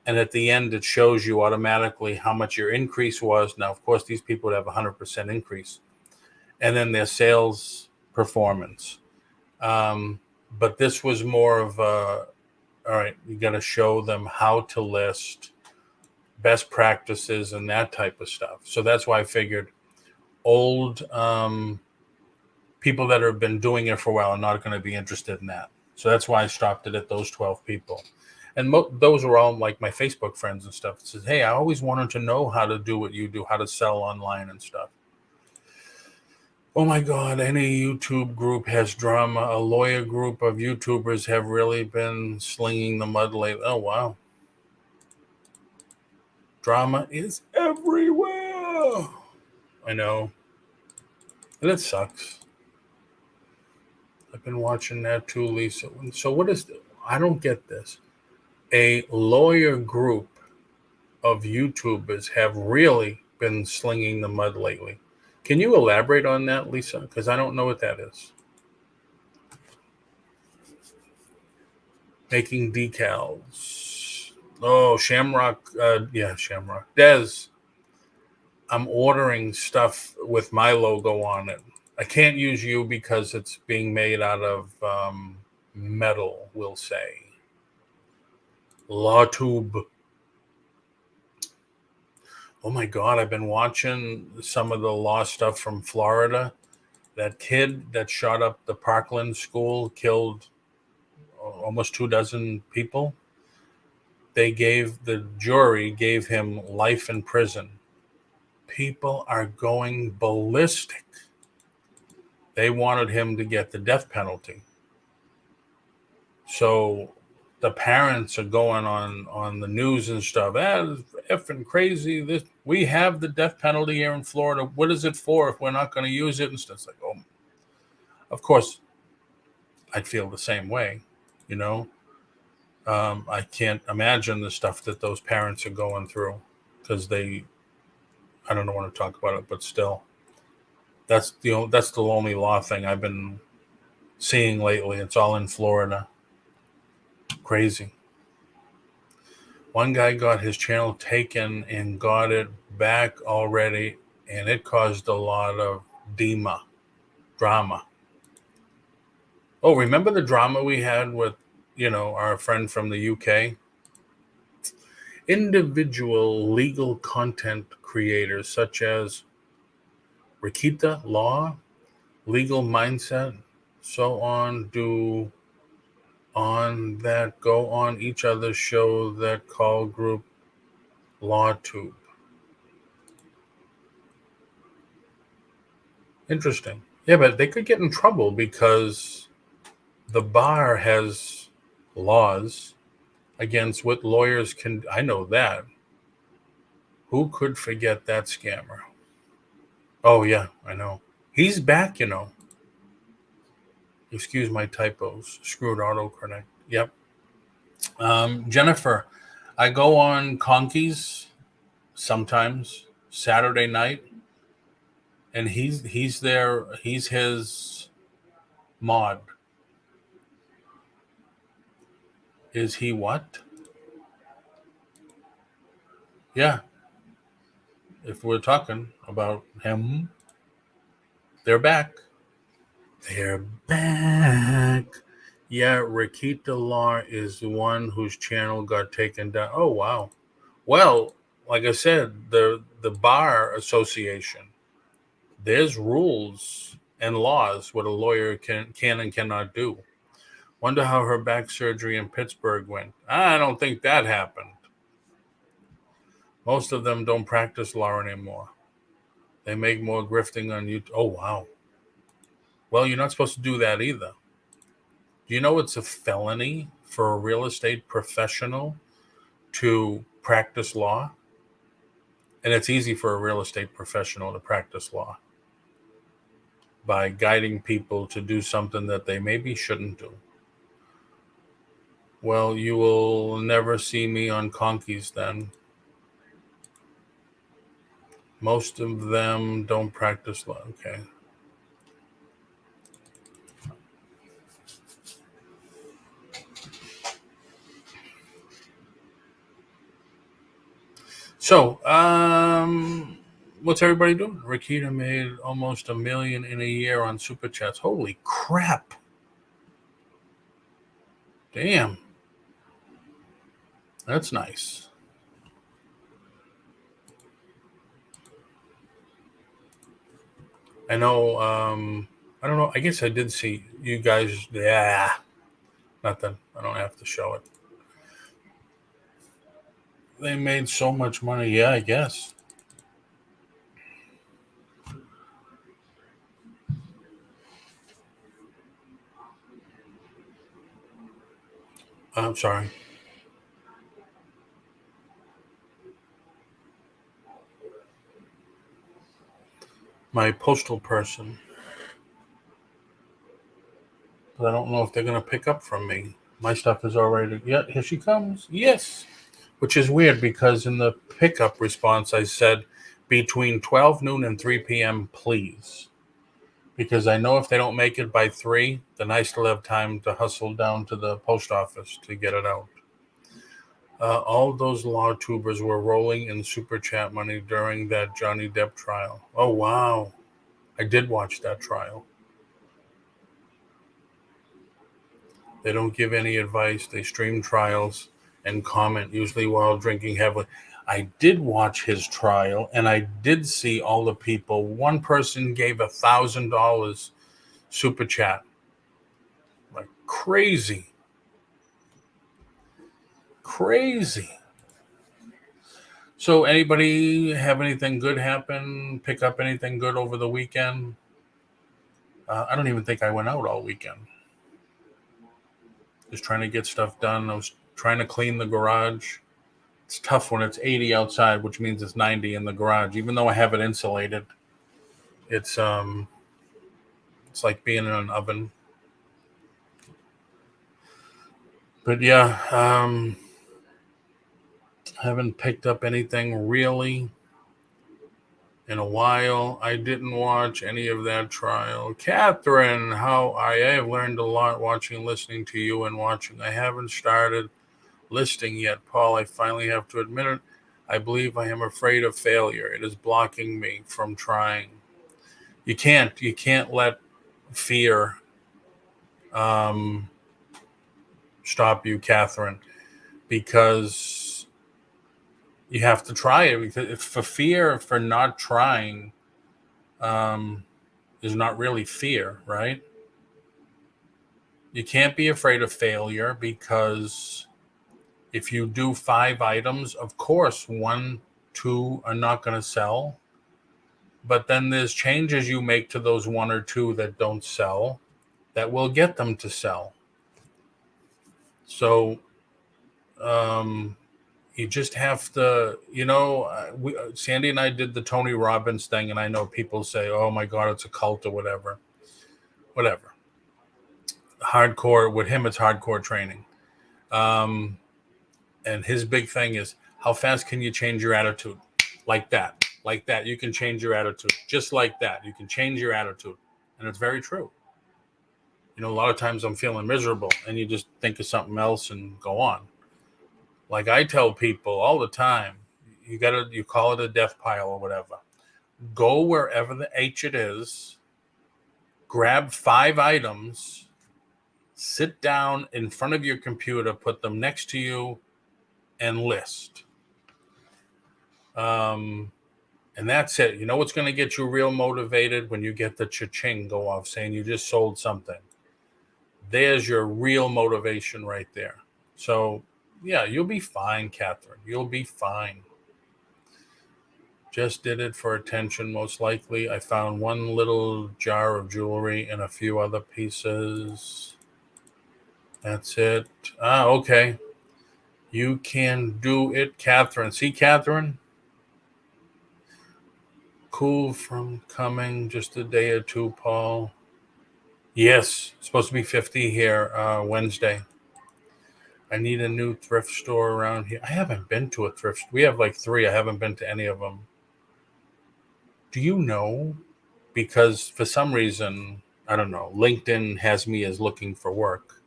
And at the end, it shows you automatically how much your increase was. Now, of course, these people would have 100% increase. And then their sales performance. But this was more of all right, you got to show them how to list, best practices, and that type of stuff. So that's why I figured old people that have been doing it for a while are not going to be interested in that. So that's why I stopped it at those 12 people. And those were all like my Facebook friends and stuff. It says, hey, I always wanted to know how to do what you do, how to sell online and stuff. Oh my God, any YouTube group has drama. A lawyer group of YouTubers have really been slinging the mud lately. Oh, wow. Drama is everywhere. I know. And it sucks. I've been watching that too, Lisa. So what is, I don't get this. A lawyer group of YouTubers have really been slinging the mud lately. Can you elaborate on that, Lisa? Because I don't know what that is. Making decals. Oh, Shamrock. Yeah, Shamrock. Des, I'm ordering stuff with my logo on it. I can't use you because it's being made out of metal, we'll say. Law tube. Oh my God, I've been watching some of the law stuff from Florida. That kid that shot up the Parkland school, killed almost 24 people. The jury gave him life in prison. People are going ballistic. They wanted him to get the death penalty. So the parents are going on the news and stuff. That's effing crazy. We have the death penalty here in Florida. What is it for if we're not going to use it? And stuff. It's like, oh, of course, I'd feel the same way, you know. I can't imagine the stuff that those parents are going through because I don't want to talk about it, but still, that's the only law thing I've been seeing lately. It's all in Florida. Crazy. One guy got his channel taken and got it back already, and it caused a lot of drama. Oh, remember the drama we had with, our friend from the UK? Individual legal content creators such as Rikita Law, Legal Mindset, so on, go on each other's show that call group LawTube. Interesting. Yeah, but they could get in trouble because the bar has laws against what lawyers can. I know that. Who could forget that scammer? Oh, yeah, I know. He's back, Excuse my typos. Screwed autocorrect. Yep. Jennifer, I go on Conky's sometimes Saturday night, and he's there. He's his mod. Is he what? Yeah. If we're talking about him, they're back. They're back. Yeah, Rakita Law is the one whose channel got taken down. Oh wow. Well, like I said, the bar association, there's rules and laws what a lawyer can and cannot do. Wonder how her back surgery in Pittsburgh went. I don't think that happened. Most of them don't practice law anymore. They make more grifting on YouTube. Oh wow. Well, you're not supposed to do that either. Do you know it's a felony for a real estate professional to practice law? And it's easy for a real estate professional to practice law by guiding people to do something that they maybe shouldn't do. Well, you will never see me on Conky's then. Most of them don't practice law. Okay. So, what's everybody doing? Rakita made almost $1 million in a year on Super Chats. Holy crap. Damn. That's nice. I know I don't know. I guess I did see you guys. Yeah, nothing. I don't have to show it. They made so much money. Yeah, I guess. I'm sorry. My postal person. But I don't know if they're going to pick up from me. My stuff is already. Yeah, here she comes. Yes. Which is weird because in the pickup response, I said between 12 noon and 3 p.m., please. Because I know if they don't make it by 3, then I still have time to hustle down to the post office to get it out. All those law tubers were rolling in super chat money during that Johnny Depp trial. Oh, wow. I did watch that trial. They don't give any advice. They stream trials and comment, usually while drinking heavily. I did watch his trial, and I did see all the people. One person gave $1,000 super chat. Like crazy. Crazy. So anybody have anything good happen? Pick up anything good over the weekend? I don't even think I went out all weekend. Just trying to get stuff done. I was trying to clean the garage. It's tough when it's 80 outside, which means it's 90 in the garage. Even though I have it insulated, it's like being in an oven. But yeah, haven't picked up anything really in a while. I didn't watch any of that trial. Catherine, how I have learned a lot watching, listening to you and watching. I haven't started listing yet, Paul. I finally have to admit it. I believe I am afraid of failure. It is blocking me from trying. You can't let fear stop you, Catherine, because you have to try it. Because for fear for not trying is not really fear, right? You can't be afraid of failure because if you do 5 items, of course, 1, 2 are not going to sell. But then there's changes you make to those 1 or 2 that don't sell that will get them to sell. So you just have to, Sandy and I did the Tony Robbins thing, and I know people say, oh my God, it's a cult or whatever. Whatever. Hardcore, with him, it's hardcore training. And his big thing is, how fast can you change your attitude? Like that. Like that. You can change your attitude. Just like that. You can change your attitude. And it's very true. A lot of times I'm feeling miserable, and you just think of something else and go on. Like I tell people all the time, you call it a death pile or whatever. Go wherever the H it is, grab 5 items, sit down in front of your computer, put them next to you, and list. And that's it. You know what's going to get you real motivated? When you get the cha-ching go off saying you just sold something. There's your real motivation right there. So, yeah, you'll be fine, Catherine. You'll be fine. Just did it for attention, most likely. I found 1 little jar of jewelry and a few other pieces. That's it. Okay. You can do it, Catherine. See, Catherine? Cool from coming just a day or 2, Paul. Yes, it's supposed to be 50 here Wednesday. I need a new thrift store around here. I haven't been to a thrift. We have like 3. I haven't been to any of them. Do you know? Because for some reason, I don't know, LinkedIn has me as looking for work.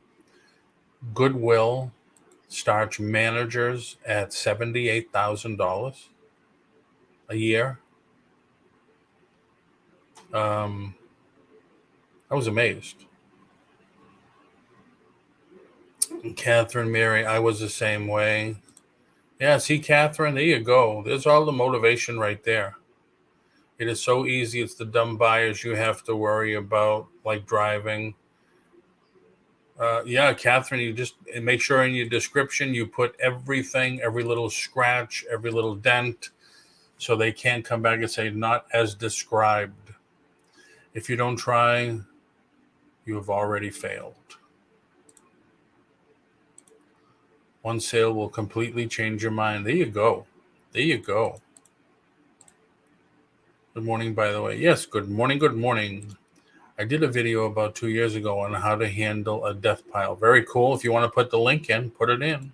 Goodwill starts managers at $78,000 a year. I was amazed. And Catherine, Mary, I was the same way. Yeah, see, Catherine, there you go. There's all the motivation right there. It is so easy. It's the dumb buyers you have to worry about, like driving. Yeah, Catherine, you just make sure in your description you put everything, every little scratch, every little dent, so they can't come back and say not as described. If you don't try, you have already failed. One sale will completely change your mind. There you go. There you go. Good morning, by the way. Yes, good morning. Good morning. I did a video about 2 years ago on how to handle a death pile. Very cool. If you want to put the link in, put it in.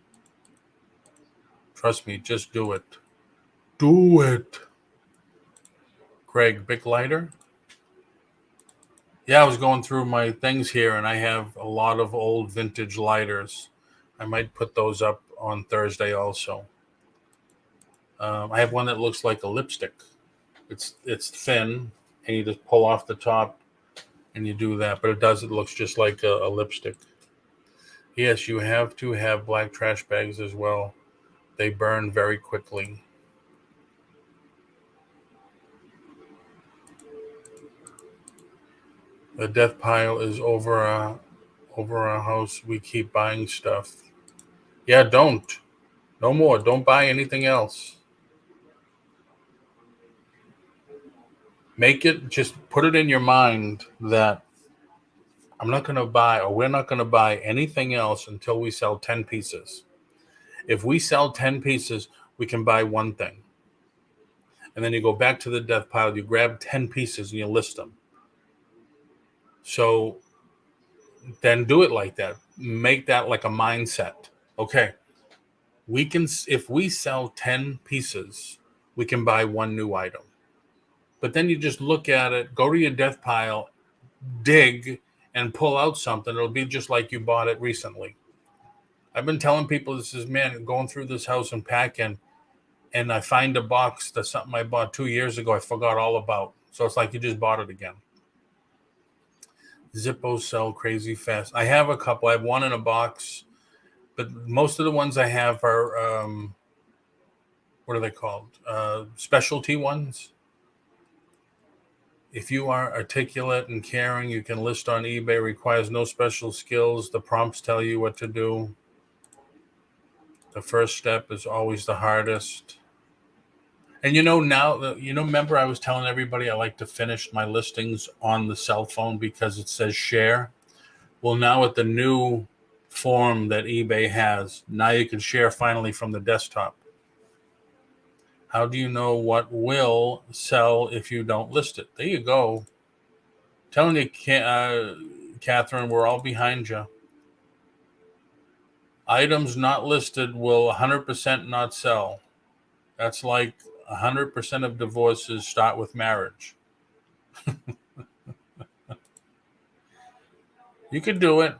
Trust me, just do it. Do it. Craig, big lighter? Yeah, I was going through my things here, and I have a lot of old vintage lighters. I might put those up on Thursday also. I have one that looks like a lipstick. It's thin, and you just pull off the top, and you do that. But it looks just like a lipstick. Yes, you have to have black trash bags as well. They burn very quickly. The death pile is over our house. We keep buying stuff. Yeah, don't. No more. Don't buy anything else. Just put it in your mind that I'm not going to buy, or we're not going to buy anything else until we sell 10 pieces. If we sell 10 pieces, we can buy one thing. And then you go back to the death pile, you grab 10 pieces and you list them. So then do it like that. Make that like a mindset. Okay, if we sell 10 pieces, we can buy one new item. But then you just look at it, go to your death pile, dig, and pull out something. It'll be just like you bought it recently. I've been telling people this is, man, going through this house and packing, and I find a box that's something I bought 2 years ago I forgot all about. So it's like you just bought it again. Zippos sell crazy fast. I have a couple. I have one in a box, but most of the ones I have are, what are they called? Specialty ones. If you are articulate and caring, you can list on eBay. Requires no special skills. The prompts tell you what to do. The first step is always the hardest. And remember I was telling everybody I like to finish my listings on the cell phone because it says share. Well, now with the new form that eBay has, now you can share finally from the desktop. How do you know what will sell if you don't list it? There you go. Telling you, Catherine, we're all behind you. Items not listed will 100% not sell. That's like 100% of divorces start with marriage. You could do it.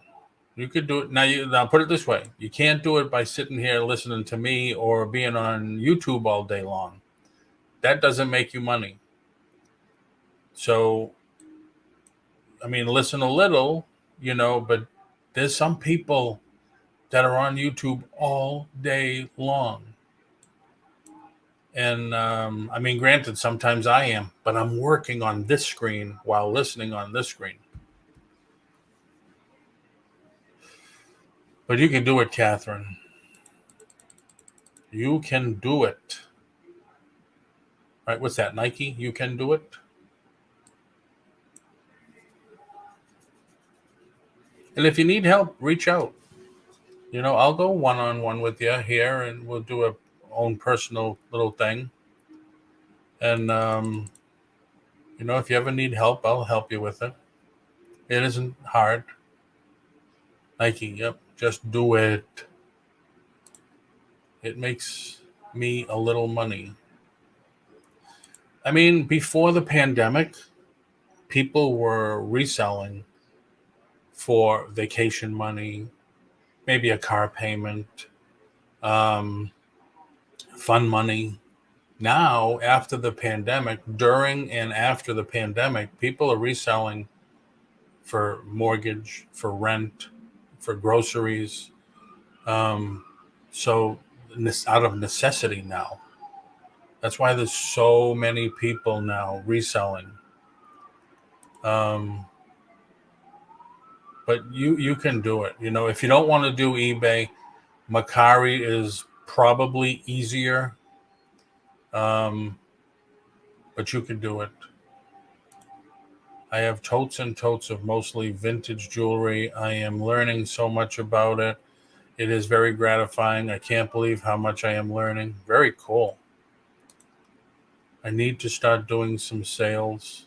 You could do it. Now put it this way. You can't do it by sitting here listening to me or being on YouTube all day long. That doesn't make you money. So, I mean, listen a little, but there's some people that are on YouTube all day long. And, I mean, granted, sometimes I am, but I'm working on this screen while listening on this screen. But you can do it, Catherine. You can do it. Right? What's that, Nike? You can do it. And if you need help, reach out. I'll go one-on-one with you here, and we'll do a own personal little thing. And, if you ever need help, I'll help you with it. It isn't hard. Nike, yep, just do it. It makes me a little money. I mean, before the pandemic, people were reselling for vacation money, maybe a car payment, fun money. Now, after the pandemic, during and after the pandemic, people are reselling for mortgage, for rent, for groceries. So out of necessity now. That's why there's so many people now reselling. But you can do it. You know, if you don't want to do eBay, Mercari is probably easier, but you can do it. I have totes and totes of mostly vintage jewelry. I am learning so much about it. It is very gratifying. I can't believe how much I am learning. Very cool. I need to start doing some sales.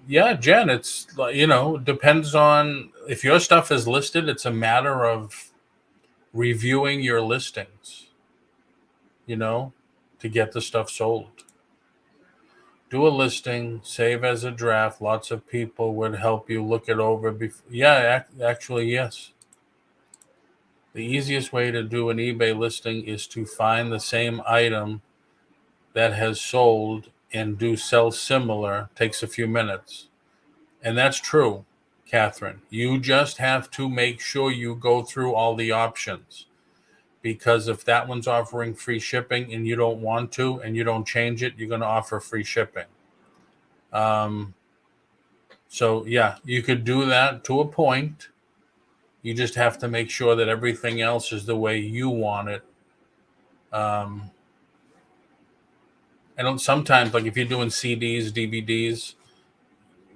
Yeah, Jen, it's, depends on if your stuff is listed. It's a matter of reviewing your listings, to get the stuff sold. Do a listing, save as a draft. Lots of people would help you look it over. Actually, yes. The easiest way to do an eBay listing is to find the same item that has sold and do sell similar. Takes a few minutes. And that's true, Catherine. You just have to make sure you go through all the options. Because if that one's offering free shipping and you don't want to and you don't change it, you're going to offer free shipping. So, yeah, you could do that to a point. You just have to make sure that everything else is the way you want it. Sometimes, like if you're doing CDs, DVDs,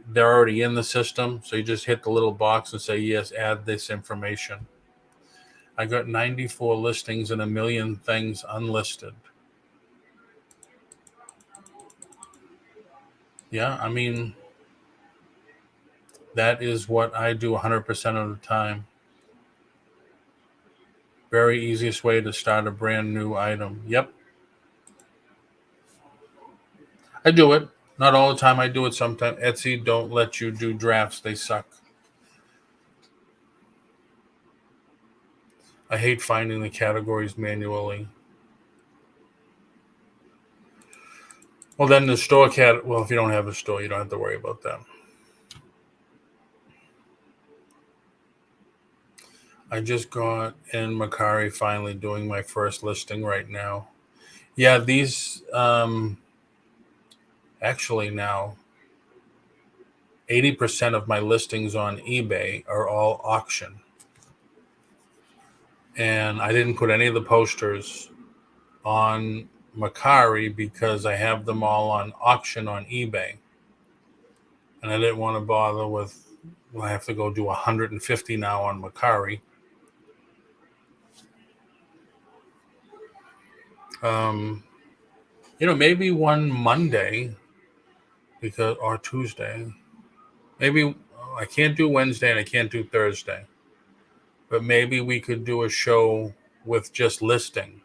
they're already in the system. So you just hit the little box and say, yes, add this information. I got 94 listings and 1 million things unlisted. Yeah, I mean, that is what I do 100% of the time. Very easiest way to start a brand new item. Yep. I do it. Not all the time. I do it sometimes. Etsy don't let you do drafts. They suck. I hate finding the categories manually. Well, then the store well, if you don't have a store, you don't have to worry about that. I just got in Mercari finally doing my first listing right now. Yeah, these actually now 80% of my listings on eBay are all auction. And I didn't put any of the posters on Mercari because I have them all on auction on eBay. And I didn't want to bother with, I have to go do 150 now on Mercari. Maybe one Monday or Tuesday. Maybe I can't do Wednesday and I can't do Thursday. But maybe we could do a show with just listing.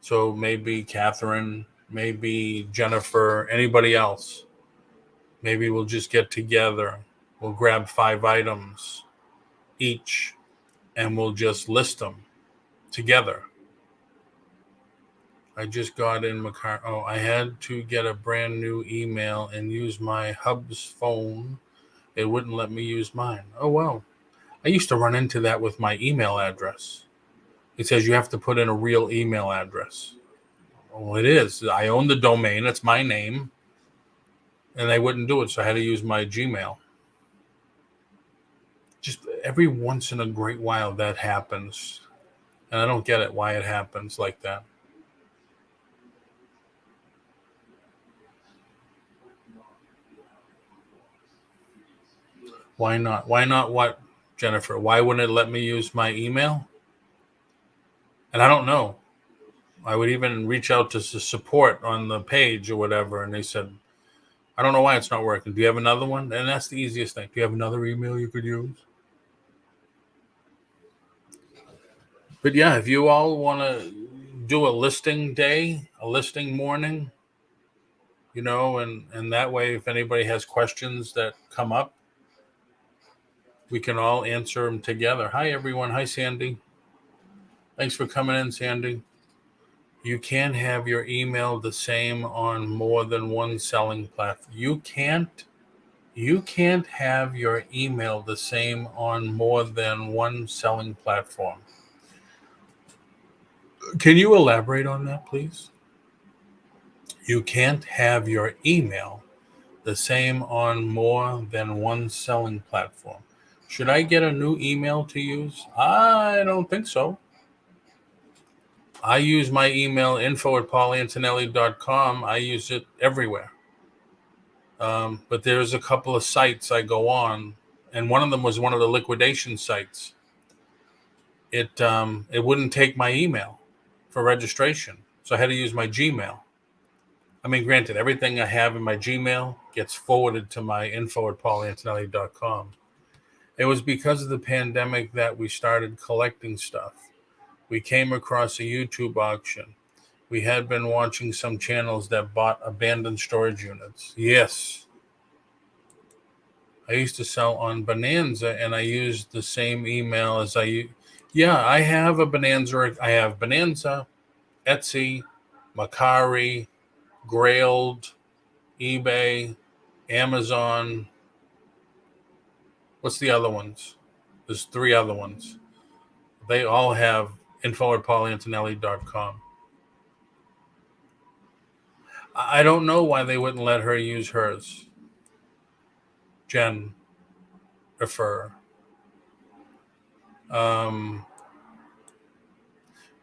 So maybe Catherine, maybe Jennifer, anybody else. Maybe we'll just get together. We'll grab 5 items each and we'll just list them together. I just got in Mercari. Oh, I had to get a brand new email and use my hub's phone. It wouldn't let me use mine. Oh, wow. I used to run into that with my email address. It says you have to put in a real email address. Well, it is. I own the domain. It's my name. And they wouldn't do it, so I had to use my Gmail. Just every once in a great while that happens. And I don't get it, why it happens like that. Why not? Why not what, Jennifer? Why wouldn't it let me use my email? And I don't know. I would even reach out to the support on the page or whatever, and they said, I don't know why it's not working. Do you have another one? And that's the easiest thing. Do you have another email you could use? But yeah, if you all want to do a listing day, a listing morning, and that way, if anybody has questions that come up, we can all answer them together. Hi, everyone. Hi, Sandy. Thanks for coming in, Sandy. You can't have your email the same on more than one selling platform. You can't have your email the same on more than one selling platform. Can you elaborate on that, please? You can't have your email the same on more than one selling platform. Should I get a new email to use? I don't think so. I use my email info@pauliantonelli.com. I use it everywhere. But there's a couple of sites I go on, and one of them was one of the liquidation sites. It wouldn't take my email for registration, so I had to use my Gmail. I mean, granted, everything I have in my Gmail gets forwarded to my info@pauliantonelli.com. It was because of the pandemic that we started collecting stuff. We came across a YouTube auction. We had been watching some channels that bought abandoned storage units. Yes. I used to sell on Bonanza, and I used the same email as Yeah, I have a Bonanza. I have Bonanza, Etsy, Mercari, Grailed, eBay, Amazon. What's the other ones? There's 3 other ones. They all have info@pauliantonelli.com. I don't know why they wouldn't let her use hers. Jennifer.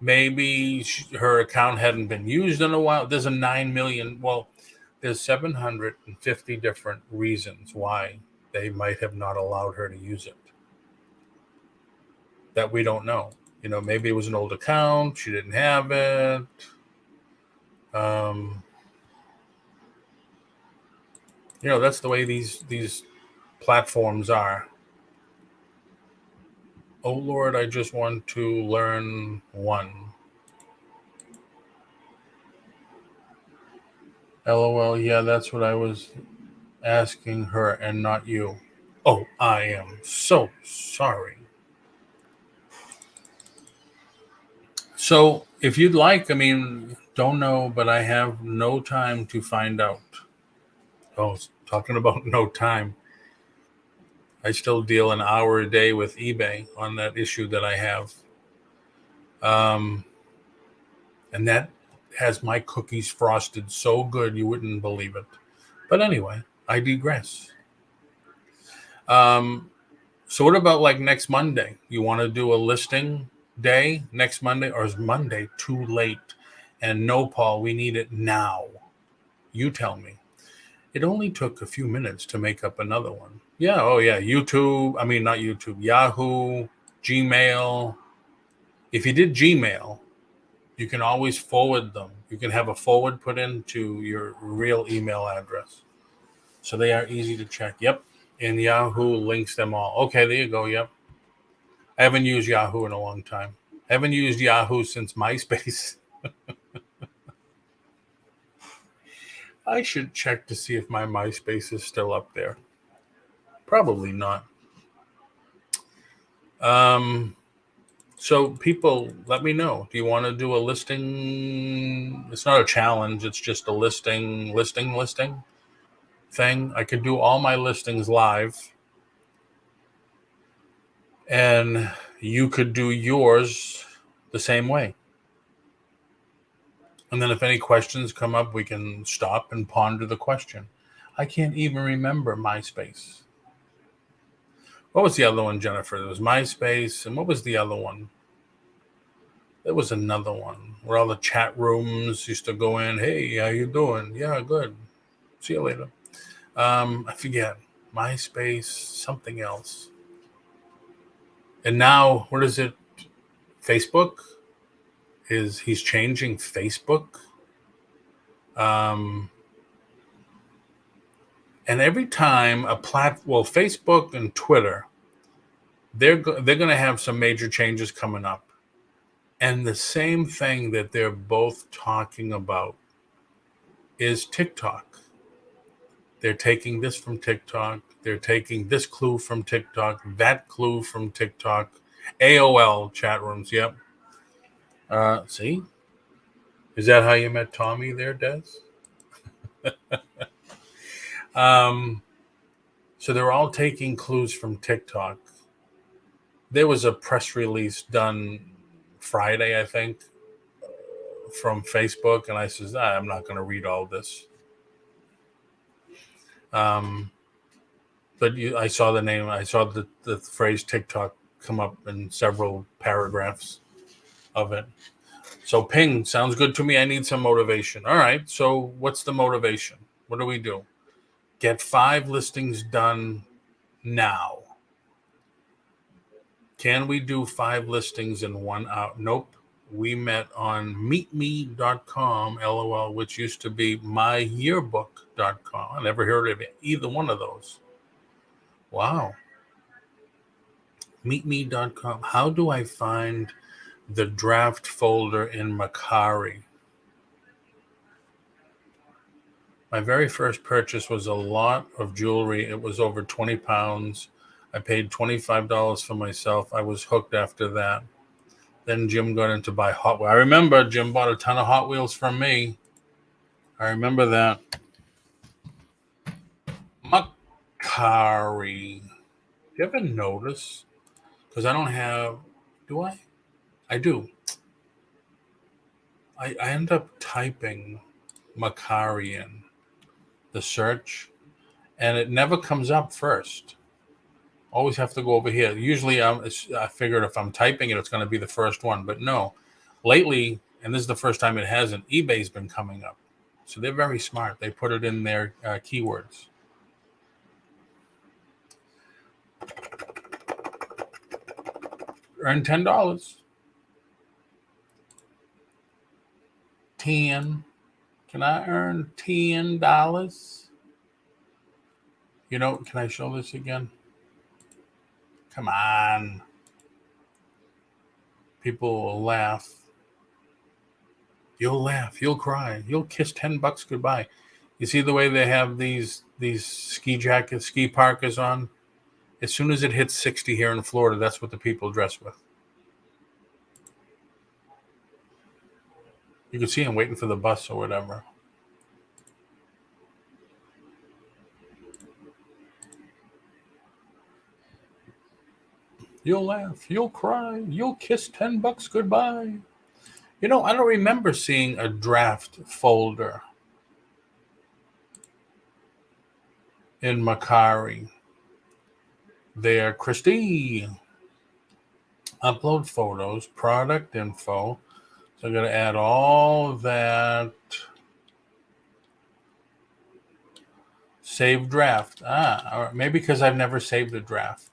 Maybe her account hadn't been used in a while. There's a 9 million. Well, there's 750 different reasons why they might have not allowed her to use it that we don't know. Maybe it was an old account. She didn't have it. That's the way these platforms are. Oh, Lord, I just want to learn one. LOL, yeah, that's what I was asking her and not you. Oh, I am so sorry. So, if you'd like, don't know, but I have no time to find out. Oh, talking about no time. I still deal an hour a day with eBay on that issue that I have. And that has my cookies frosted so good you wouldn't believe it. But anyway, I digress. So what about like next Monday? You want to do a listing day next Monday, or is Monday too late? And no, Paul, we need it now. You tell me. It only took a few minutes to make up another one. Yeah, oh yeah, not YouTube, Yahoo, Gmail. If you did Gmail, you can always forward them. You can have a forward put into your real email address. So they are easy to check. Yep. And Yahoo links them all. Okay, there you go. Yep. I haven't used Yahoo in a long time. I haven't used Yahoo since MySpace. I should check to see if my MySpace is still up there. Probably not. So people, let me know. Do you want to do a listing? It's not a challenge. It's just a listing thing. I could do all my listings live. And you could do yours the same way. And then if any questions come up, we can stop and ponder the question. I can't even remember MySpace. What was the other one, Jennifer? There was MySpace. And what was the other one? There was another one where all the chat rooms used to go in. Hey, how you doing? Yeah, good. See you later. I forget. MySpace, something else. And now, what is it? Facebook? He's changing Facebook? And every time Facebook and Twitter, they're going to have some major changes coming up. And the same thing that they're both talking about is TikTok. They're taking this from TikTok. They're taking this clue from TikTok, that clue from TikTok. AOL chat rooms, yep. See? Is that how you met Tommy there, Des? So they're all taking clues from TikTok. There was a press release done Friday, I think. from Facebook, and I says, I'm not going to read all this. But I saw the name. I saw the phrase TikTok come up in several paragraphs of it. So ping sounds good to me. I need some motivation. All right. So what's the motivation? What do we do? Get 5 listings done now. Can we do 5 listings in 1 hour? Nope. We met on meetme.com, LOL, which used to be myyearbook.com. I never heard of either one of those. Wow. Meetme.com. How do I find the draft folder in Macari? My very first purchase was a lot of jewelry. It was over 20 pounds. I paid $25 for myself. I was hooked after that. Then Jim got into buy Hot Wheels. I remember Jim bought a ton of Hot Wheels from me. I remember that. Macari. Do you ever notice? Because I don't have... Do I? I do. I end up typing Macari in the search, and it never comes up first. Always have to go over here. Usually I figured if I'm typing it, it's going to be the first one. But no. Lately, and this is the first time it hasn't, eBay's been coming up. So they're very smart. They put it in their keywords. Earn $10. 10. Can I earn $10? You know, can I show this again? Come on. People will laugh. You'll laugh. You'll cry. You'll kiss $10 goodbye. You see the way they have these ski jackets, ski parkas on? As soon as it hits 60 here in Florida, that's what the people dress with. You can see them waiting for the bus or whatever. You'll laugh. You'll cry. You'll kiss $10 goodbye. You know, I don't remember seeing a draft folder in Macari. There, Christy. Upload photos, product info. So I'm going to add all that. Save draft. All right. Maybe because I've never saved a draft.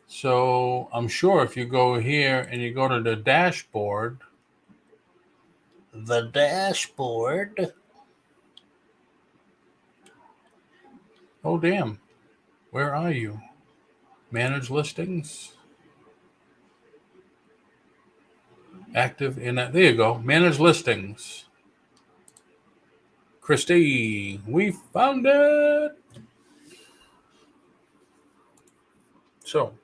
So I'm sure if you go here and you go to the dashboard. Oh, damn. Where are you? Manage listings. Active in that. There you go. Manage listings. Christy, we found it. So,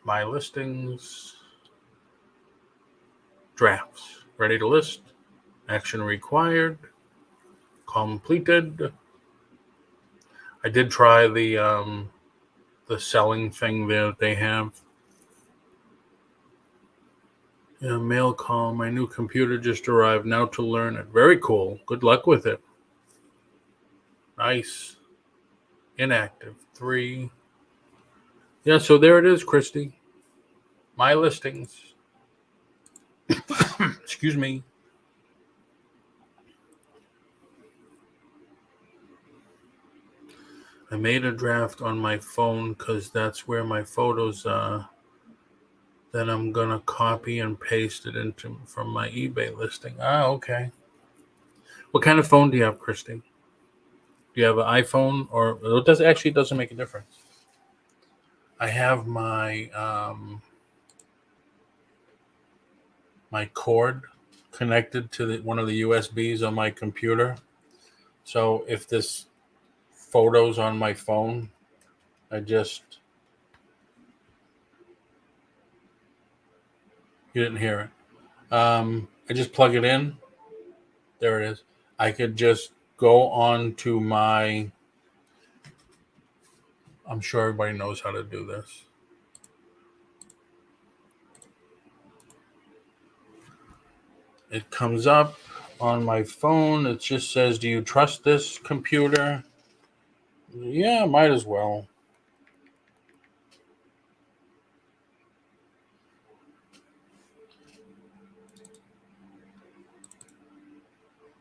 my listings. Drafts. Ready to list. Action required. Completed. I did try the selling thing there that they have. Yeah, mail call. My new computer just arrived. Now to learn it. Very cool. Good luck with it. Nice. Inactive. 3. Yeah, so there it is, Christy. My listings. Excuse me. I made a draft on my phone because that's where my photos are. Then I'm going to copy and paste it into from my eBay listing. Okay. What kind of phone do you have, Christy? Do you have an iPhone? Or it doesn't make a difference. I have my my cord connected to one of the USBs on my computer. So if this photo's on my phone, you didn't hear it. I just plug it in. There it is. I could just go on to my... I'm sure everybody knows how to do this. It comes up on my phone. It just says, do you trust this computer? Yeah, might as well.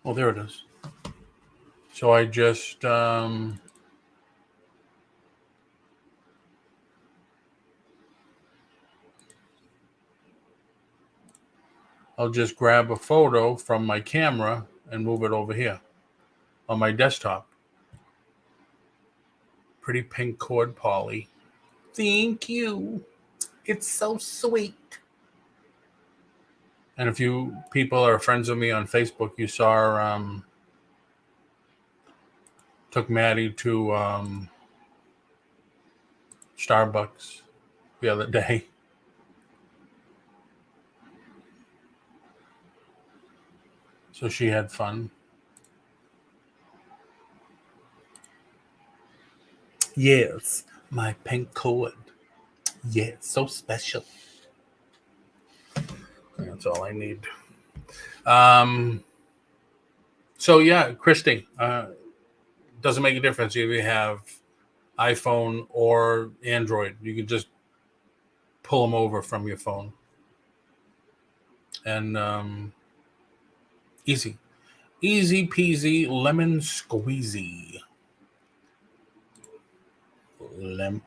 Oh, there it is. So I just I'll just grab a photo from my camera and move it over here on my desktop. Pretty pink cord, Polly. Thank you. It's so sweet. And if you people are friends with me on Facebook, you saw took Maddie to Starbucks the other day. So she had fun. Yes, my pink cord. Yeah, it's so special. That's all I need. So yeah, Christy, doesn't make a difference if you have iPhone or Android. You can just pull them over from your phone. And easy peasy, lemon squeezy. Lemon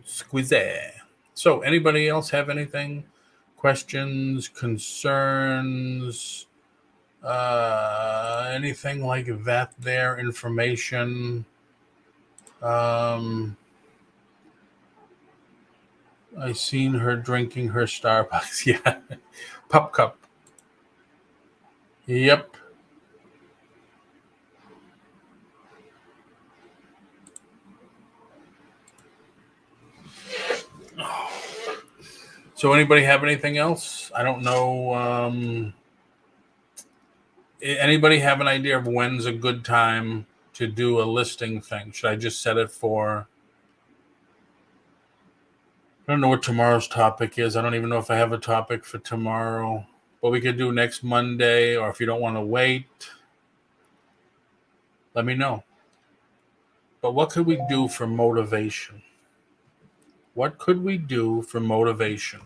squeezy. So anybody else have anything? Questions, concerns, anything like that there, information? I seen her drinking her Starbucks. Yeah. Pup cup. Yep. So anybody have anything else? I don't know. Anybody have an idea of when's a good time to do a listing thing? Should I just set it for... I don't know what tomorrow's topic is. I don't even know if I have a topic for tomorrow. But we could do next Monday, or if you don't want to wait, let me know. But what could we do for motivation? What could we do for motivation?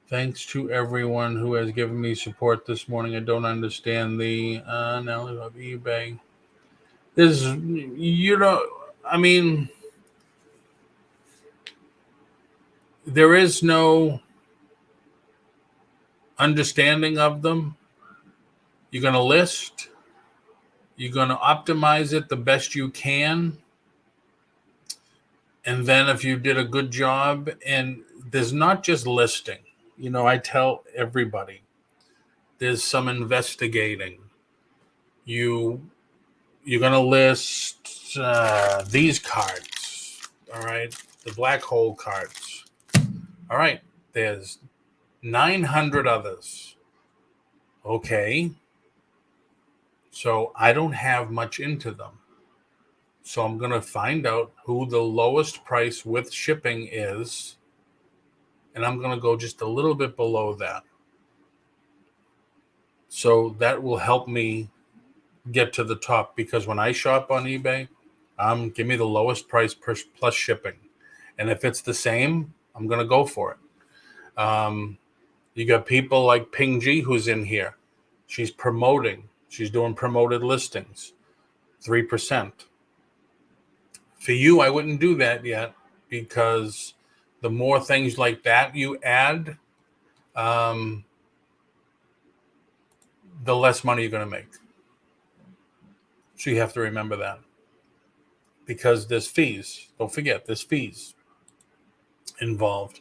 Thanks to everyone who has given me support this morning. I don't understand the analysis of eBay. There's, I mean, there is no understanding of them. You're going to list. You're going to optimize it the best you can. And then if you did a good job, and there's not just listing. I tell everybody, there's some investigating. You're going to list these cards, all right? The black hole cards. All right, there's 900 others. Okay. So I don't have much into them. So I'm going to find out who the lowest price with shipping is, and I'm going to go just a little bit below that. So that will help me get to the top, because when I shop on eBay, give me the lowest price plus shipping. And if it's the same, I'm going to go for it. You got people like Ping G who's in here. She's promoting. She's doing promoted listings. 3%. For you, I wouldn't do that yet, because the more things like that you add, the less money you're going to make. So you have to remember that, because there's fees. Don't forget, there's fees involved.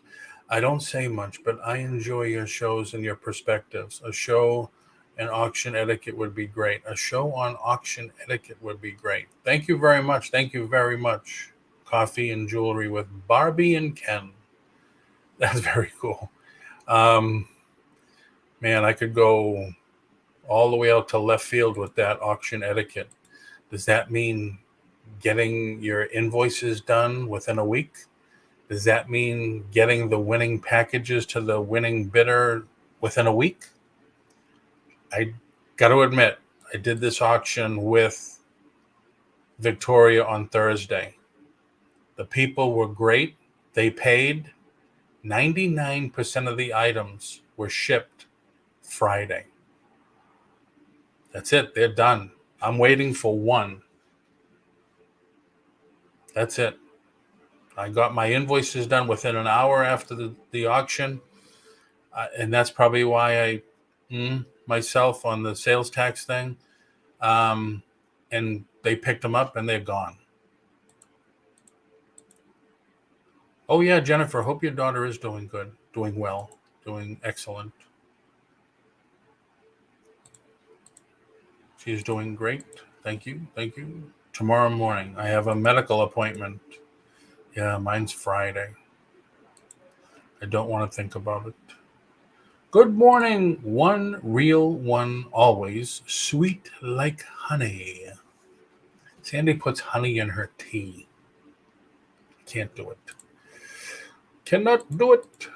I don't say much, but I enjoy your shows and your perspectives. A show on auction etiquette would be great. A show on auction etiquette would be great. Thank you very much. Thank you very much. Coffee and jewelry with Barbie and Ken. That's very cool. Man, I could go all the way out to left field with that auction etiquette. Does that mean getting your invoices done within a week? Does that mean getting the winning packages to the winning bidder within a week. I got to admit, I did this auction with Victoria on Thursday. The people were great. They paid. 99% of the items were shipped Friday. That's it. They're done. I'm waiting for one. That's it. I got my invoices done within an hour after the auction. And that's probably why I myself on the sales tax thing. And they picked them up and they're gone. Oh, yeah, Jennifer, hope your daughter is doing good, doing well, doing excellent. She's doing great. Thank you. Thank you. Tomorrow morning, I have a medical appointment. Yeah, mine's Friday. I don't want to think about it. Good morning, one real one always, sweet like honey. Sandy puts honey in her tea. Can't do it. Cannot do it.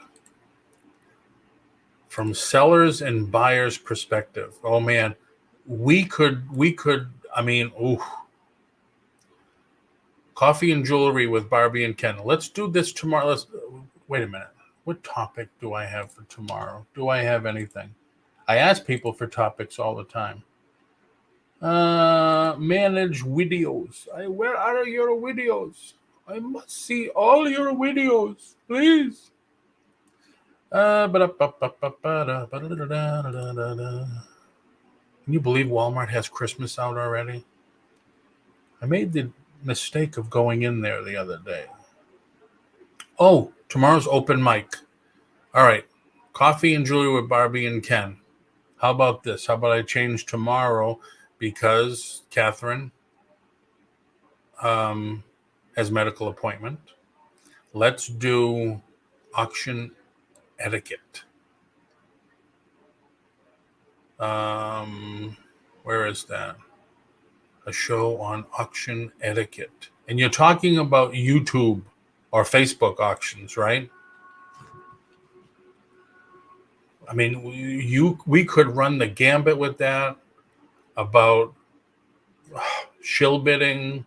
From sellers and buyers' perspective. Oh man, we could, coffee and jewelry with Barbie and Ken. Let's do this tomorrow. Wait a minute. What topic do I have for tomorrow? Do I have anything? I ask people for topics all the time. Manage videos. Where are your videos? I must see all your videos, please. Can you believe Walmart has Christmas out already? I made the mistake of going in there the other day. Oh, tomorrow's open mic. All right. Coffee and jewelry with Barbie and Ken. How about this? How about I change tomorrow because Catherine has medical appointment. Let's do auction etiquette. Where is that? A show on auction etiquette. And you're talking about YouTube or Facebook auctions, right? I mean, we could run the gambit with that about shill bidding.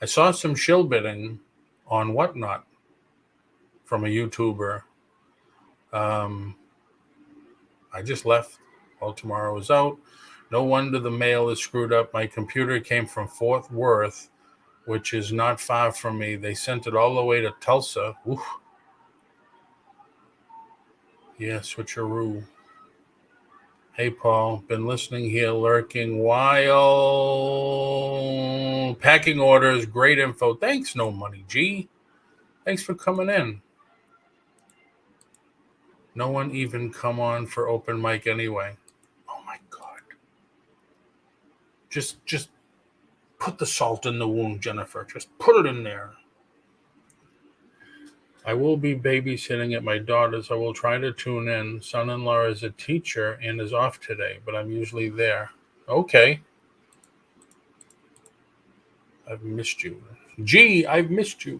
I saw some shill bidding on Whatnot from a YouTuber. I just left while tomorrow was out. No wonder the mail is screwed up. My computer came from Fort Worth, which is not far from me. They sent it all the way to Tulsa. Oof. Yeah, switcheroo. Hey, Paul. Been listening here, lurking while packing orders. Great info. Thanks, No Money G. Thanks for coming in. No one even come on for open mic anyway. Oh, my God. Just put the salt in the wound, Jennifer. Just put it in there. I will be babysitting at my daughter's. I will try to tune in. Son-in-law is a teacher and is off today, but I'm usually there. Okay. I've missed you. Gee, I've missed you.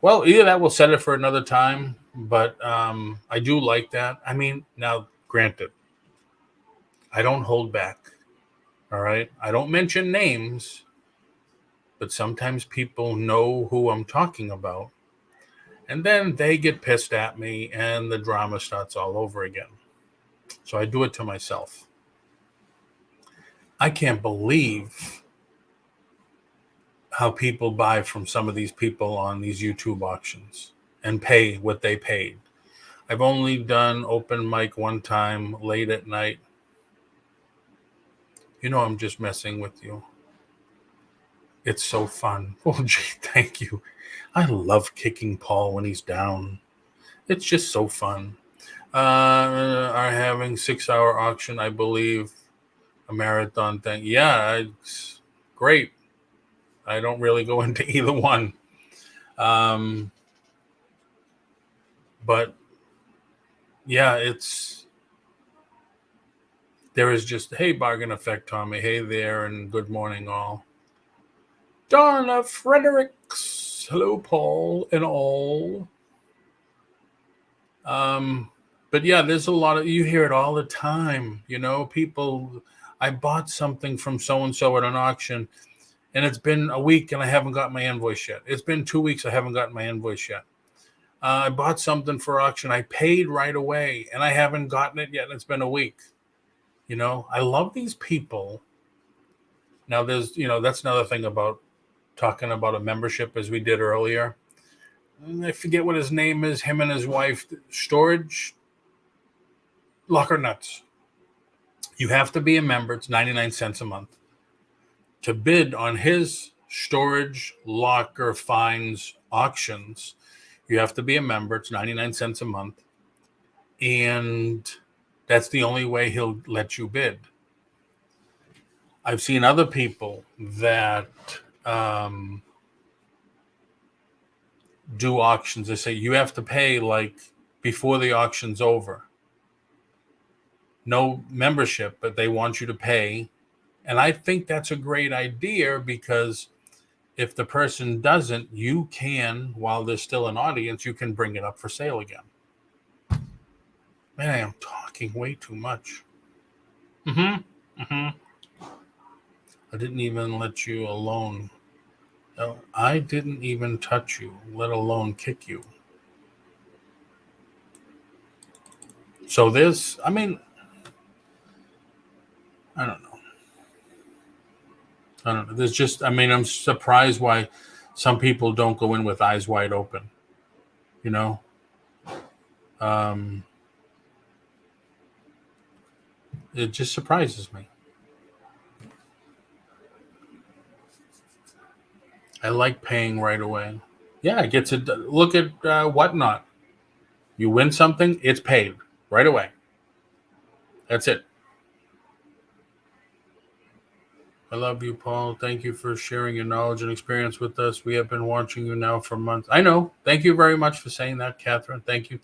Well, either that, we'll set it for another time, but I do like that. I mean, now, granted, I don't hold back, all right? I don't mention names, but sometimes people know who I'm talking about. And then they get pissed at me and the drama starts all over again. So I do it to myself. I can't believe how people buy from some of these people on these YouTube auctions and pay what they paid. I've only done open mic one time late at night. You know, I'm just messing with you. It's so fun. Oh, gee, thank you. I love kicking Paul when he's down. It's just so fun. Are having 6-hour auction, I believe, a marathon thing. Yeah, it's great. I don't really go into either one. But yeah, there is just, hey, bargain effect, Tommy. Hey there, and good morning, all. Donna Fredericks. Hello, Paul and all. But yeah, there's a lot of, you hear it all the time. People, I bought something from so and so at an auction, and it's been a week and I haven't got my invoice yet. It's been 2 weeks, I haven't gotten my invoice yet. I bought something for auction, I paid right away, and I haven't gotten it yet, and it's been a week. I love these people. Now, that's another thing about talking about a membership, as we did earlier. I forget what his name is, him and his wife, Storage Locker Nuts. You have to be a member. It's 99 cents a month to bid on his storage locker finds auctions. You have to be a member. It's 99 cents a month. And that's the only way he'll let you bid. I've seen other people that do auctions. They say you have to pay like before the auction's over. No membership, but they want you to pay. And I think that's a great idea, because if the person doesn't, you can, while there's still an audience, you can bring it up for sale again. Man, I am talking way too much. I didn't even let you alone. No, I didn't even touch you, let alone kick you. So this, I don't know. There's just, I'm surprised why some people don't go in with eyes wide open. It just surprises me. I like paying right away. Yeah, I get to look at Whatnot. You win something, it's paid right away. That's it. I love you, Paul. Thank you for sharing your knowledge and experience with us. We have been watching you now for months. I know. Thank you very much for saying that, Catherine. Thank you.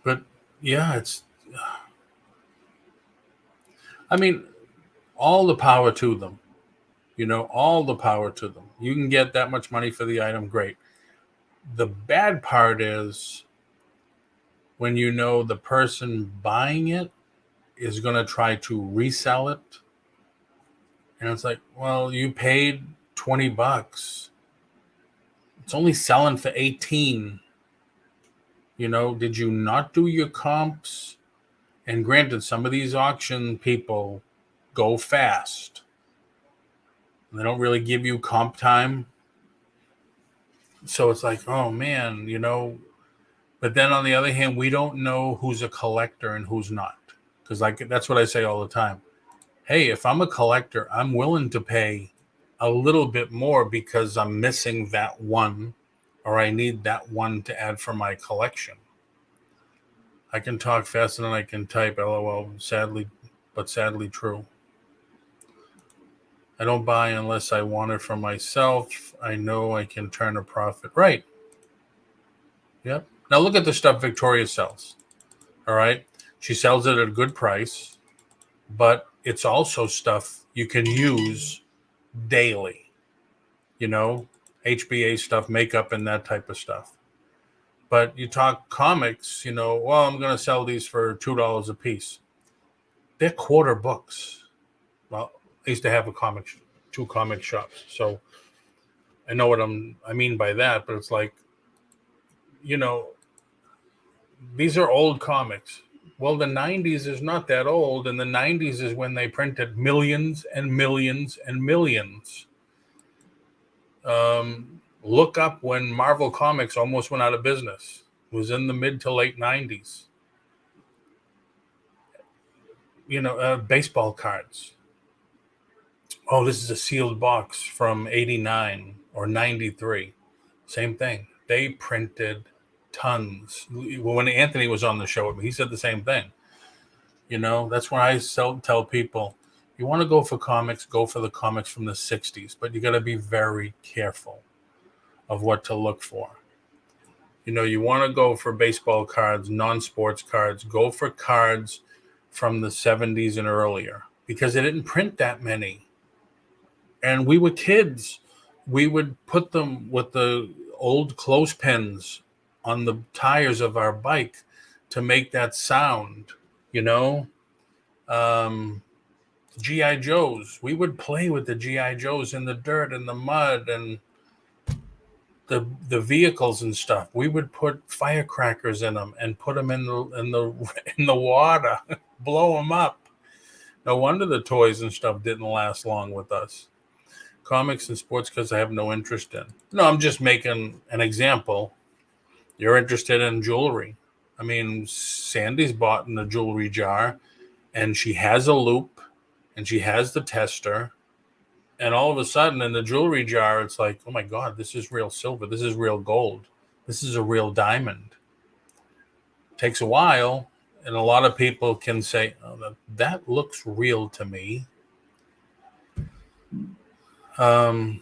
But yeah, it's, all the power to them. All the power to them. You can get that much money for the item, great. The bad part is when the person buying it is going to try to resell it. And it's like, well, you paid $20. It's only selling for 18. Did you not do your comps? And granted, some of these auction people go fast. They don't really give you comp time. So it's like, oh man, but then on the other hand, we don't know who's a collector and who's not. Because that's what I say all the time. Hey, if I'm a collector, I'm willing to pay a little bit more because I'm missing that one, or I need that one to add for my collection. I can talk faster than I can type, LOL, sadly true. I don't buy unless I want it for myself. I know I can turn a profit. Right. Yep. Now look at the stuff Victoria sells. All right. She sells it at a good price, but it's also stuff you can use daily. HBA stuff, makeup, and that type of stuff. But you talk comics, well, I'm going to sell these for $2 a piece. They're quarter books. Well, I used to have two comic shops, so I know what I mean by that. But it's like, these are old comics. Well, the 90s is not that old, and the 90s is when they printed millions and millions and millions. Look up when Marvel Comics almost went out of business. It was in the mid to late 90s. Baseball cards. Oh, this is a sealed box from 89 or 93. Same thing. They printed tons. When Anthony was on the show with me, he said the same thing. That's why I tell people, you want to go for comics, go for the comics from the 60s, but you got to be very careful of what to look for. You want to go for baseball cards, non-sports cards, go for cards from the 70s and earlier, because they didn't print that many. And we were kids. we would put them with the old clothespins on the tires of our bike to make that sound, you know. GI Joes, we would play with the GI Joes in the dirt and the mud and the vehicles and stuff. We would put firecrackers in them and put them in the water, blow them up. No wonder the toys and stuff didn't last long with us. Comics and sports because I have no interest in. No, I'm just making an example. You're interested in jewelry. I mean, Sandy's bought in a jewelry jar, and she has a loop, and she has the tester, and all of a sudden in the jewelry jar, it's like, oh my God, this is real silver. This is real gold. This is a real diamond. It takes a while, and a lot of people can say, oh, that looks real to me. So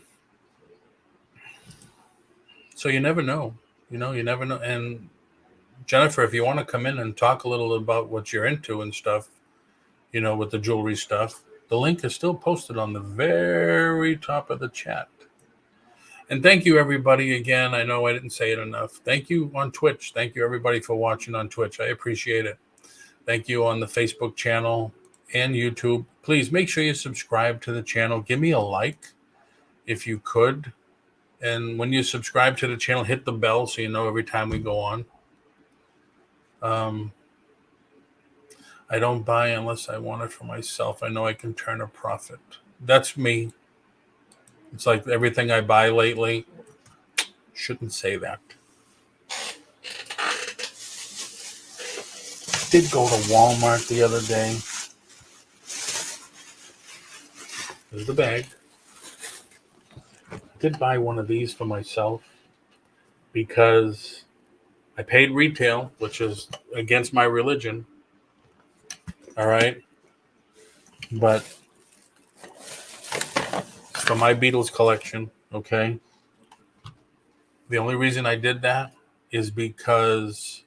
you never know. You never know. And Jennifer, if you want to come in and talk a little about what you're into and stuff, with the jewelry stuff, the link is still posted on the very top of the chat. And thank you, everybody, again. I know I didn't say it enough. Thank you on Twitch. Thank you, everybody, for watching on Twitch. I appreciate it. Thank you on the Facebook channel and YouTube. Please make sure you subscribe to the channel. Give me a like if you could. And when you subscribe to the channel, hit the bell so you know every time we go on. I don't buy unless I want it for myself. I know I can turn a profit. That's me. It's like everything I buy lately. Shouldn't say that. Did go to Walmart the other day. There's the bag. Did buy one of these for myself because I paid retail, which is against my religion. All right. But it's for my Beatles collection. Okay. The only reason I did that is because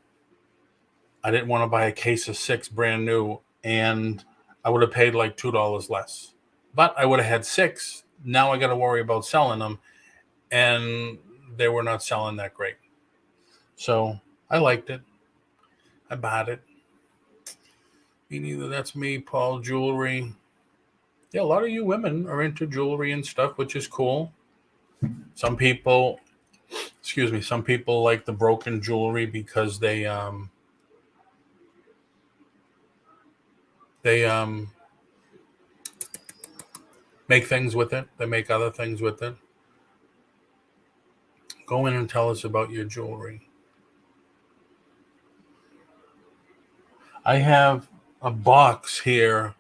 I didn't want to buy a case of 6 brand new, and I would have paid like $2 less. But I would have had 6. Now I got to worry about selling them, and they were not selling that great. So I liked it. I bought it. Me neither. That's me, Paul. Jewelry. Yeah, a lot of you women are into jewelry and stuff, which is cool. Some people like the broken jewelry because they make things with it. They make other things with it. Go in and tell us about your jewelry. I have a box here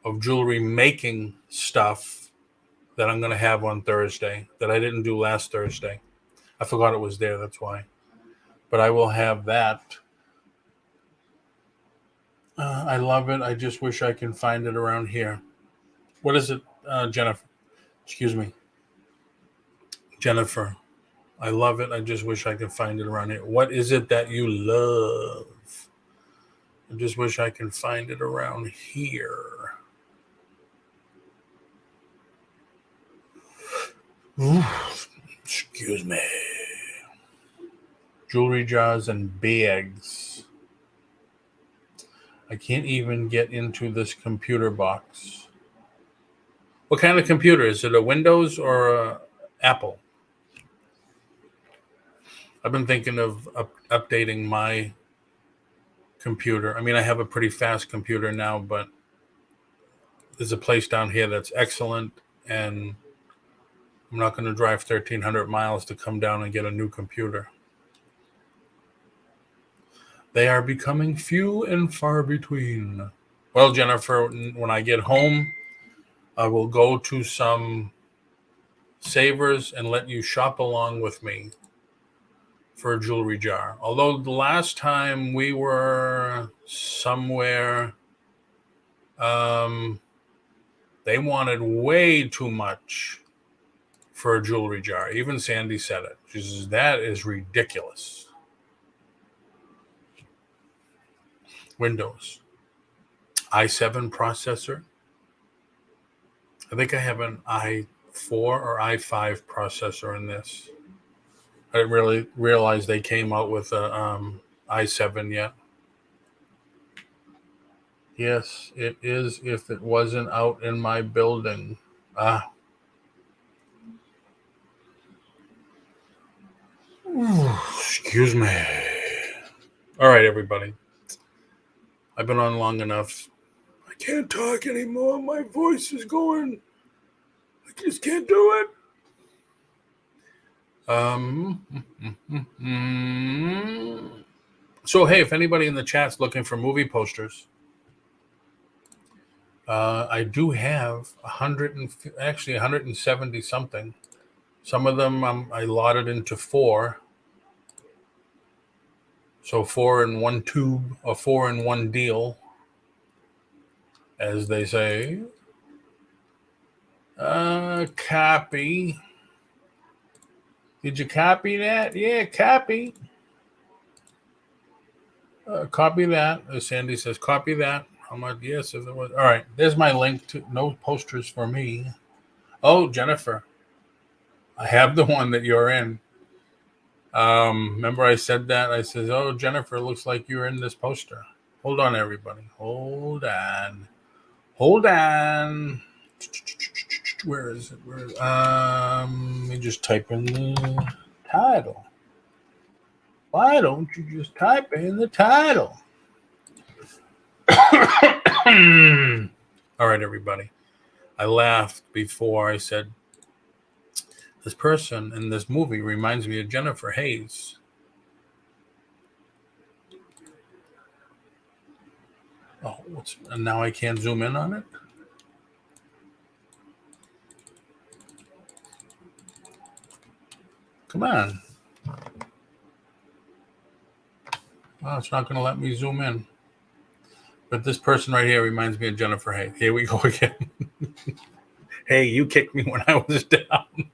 of jewelry making stuff that I'm going to have on Thursday that I didn't do last Thursday. I forgot it was there, that's why. But I will have that. I love it. I just wish I can find it around here. What is it, Jennifer? Excuse me. Jennifer, I love it. I just wish I could find it around here. What is it that you love? I just wish I can find it around here. Ooh, excuse me. Jewelry jars and bags. I can't even get into this computer box. What kind of computer? Is it a Windows or a Apple? I've been thinking of updating my computer. I mean, I have a pretty fast computer now, but there's a place down here that's excellent, and I'm not going to drive 1,300 miles to come down and get a new computer. They are becoming few and far between. Well, Jennifer, when I get home, I will go to some Savers and let you shop along with me for a jewelry jar. Although the last time we were somewhere, they wanted way too much for a jewelry jar. Even Sandy said it. She says, that is ridiculous. Windows. i7 processor. I think I have an 4 or i5 processor in this. I didn't really realize they came out with a i7 yet. Yes, it is if it wasn't out in my building. Excuse me. All right, everybody. I've been on long enough. I can't talk anymore. My voice is going. I just can't do it. So, hey, if anybody in the chat's looking for movie posters, I do have 170 something. Some of them I lotted into 4. So 4 in one tube, or 4 in one deal, as they say. Copy. Did you copy that? Yeah, copy. Copy that. As Sandy says, copy that. How much? Yes, if there was. All right, there's my link to no posters for me. Oh, Jennifer, I have the one that you're in. Remember I said that? I said, oh, Jennifer, looks like you're in this poster. Hold on, everybody. Hold on. Where is it? Let me just type in the title. Why don't you just type in the title? All right, everybody. I laughed before I said, this person in this movie reminds me of Jennifer Hayes. Oh, and now I can't zoom in on it? Come on. Oh, it's not going to let me zoom in. But this person right here reminds me of Jennifer Hayes. Here we go again. Hey, you kicked me when I was down.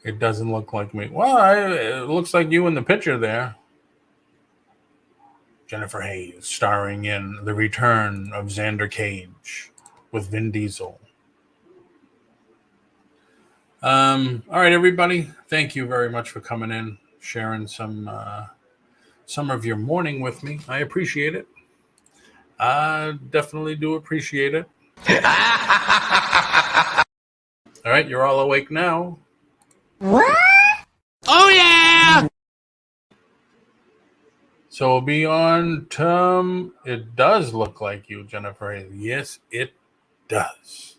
It doesn't look like me. Well, it looks like you in the picture there. Jennifer Hayes, starring in The Return of Xander Cage with Vin Diesel. All right, everybody. Thank you very much for coming in, sharing some of your morning with me. I appreciate it. I definitely do appreciate it. All right, you're all awake now. What? Oh, yeah! So we'll be on Tom. It does look like you, Jennifer Hayes. Yes, it does.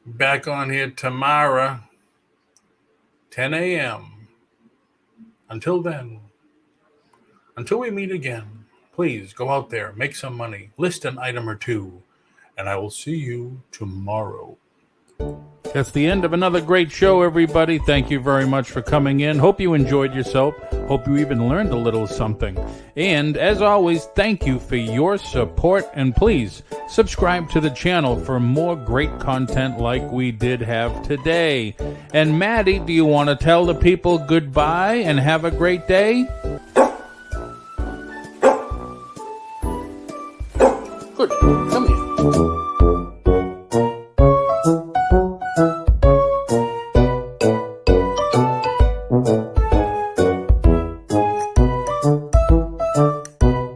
Back on here tomorrow, 10 a.m. Until then, until we meet again, please go out there, make some money, list an item or two, and I will see you tomorrow. That's the end of another great show, everybody. Thank you very much for coming in. Hope you enjoyed yourself. Hope you even learned a little something. And as always, thank you for your support. And please subscribe to the channel for more great content like we did have today. And Maddie, do you want to tell the people goodbye and have a great day? Good. Come here.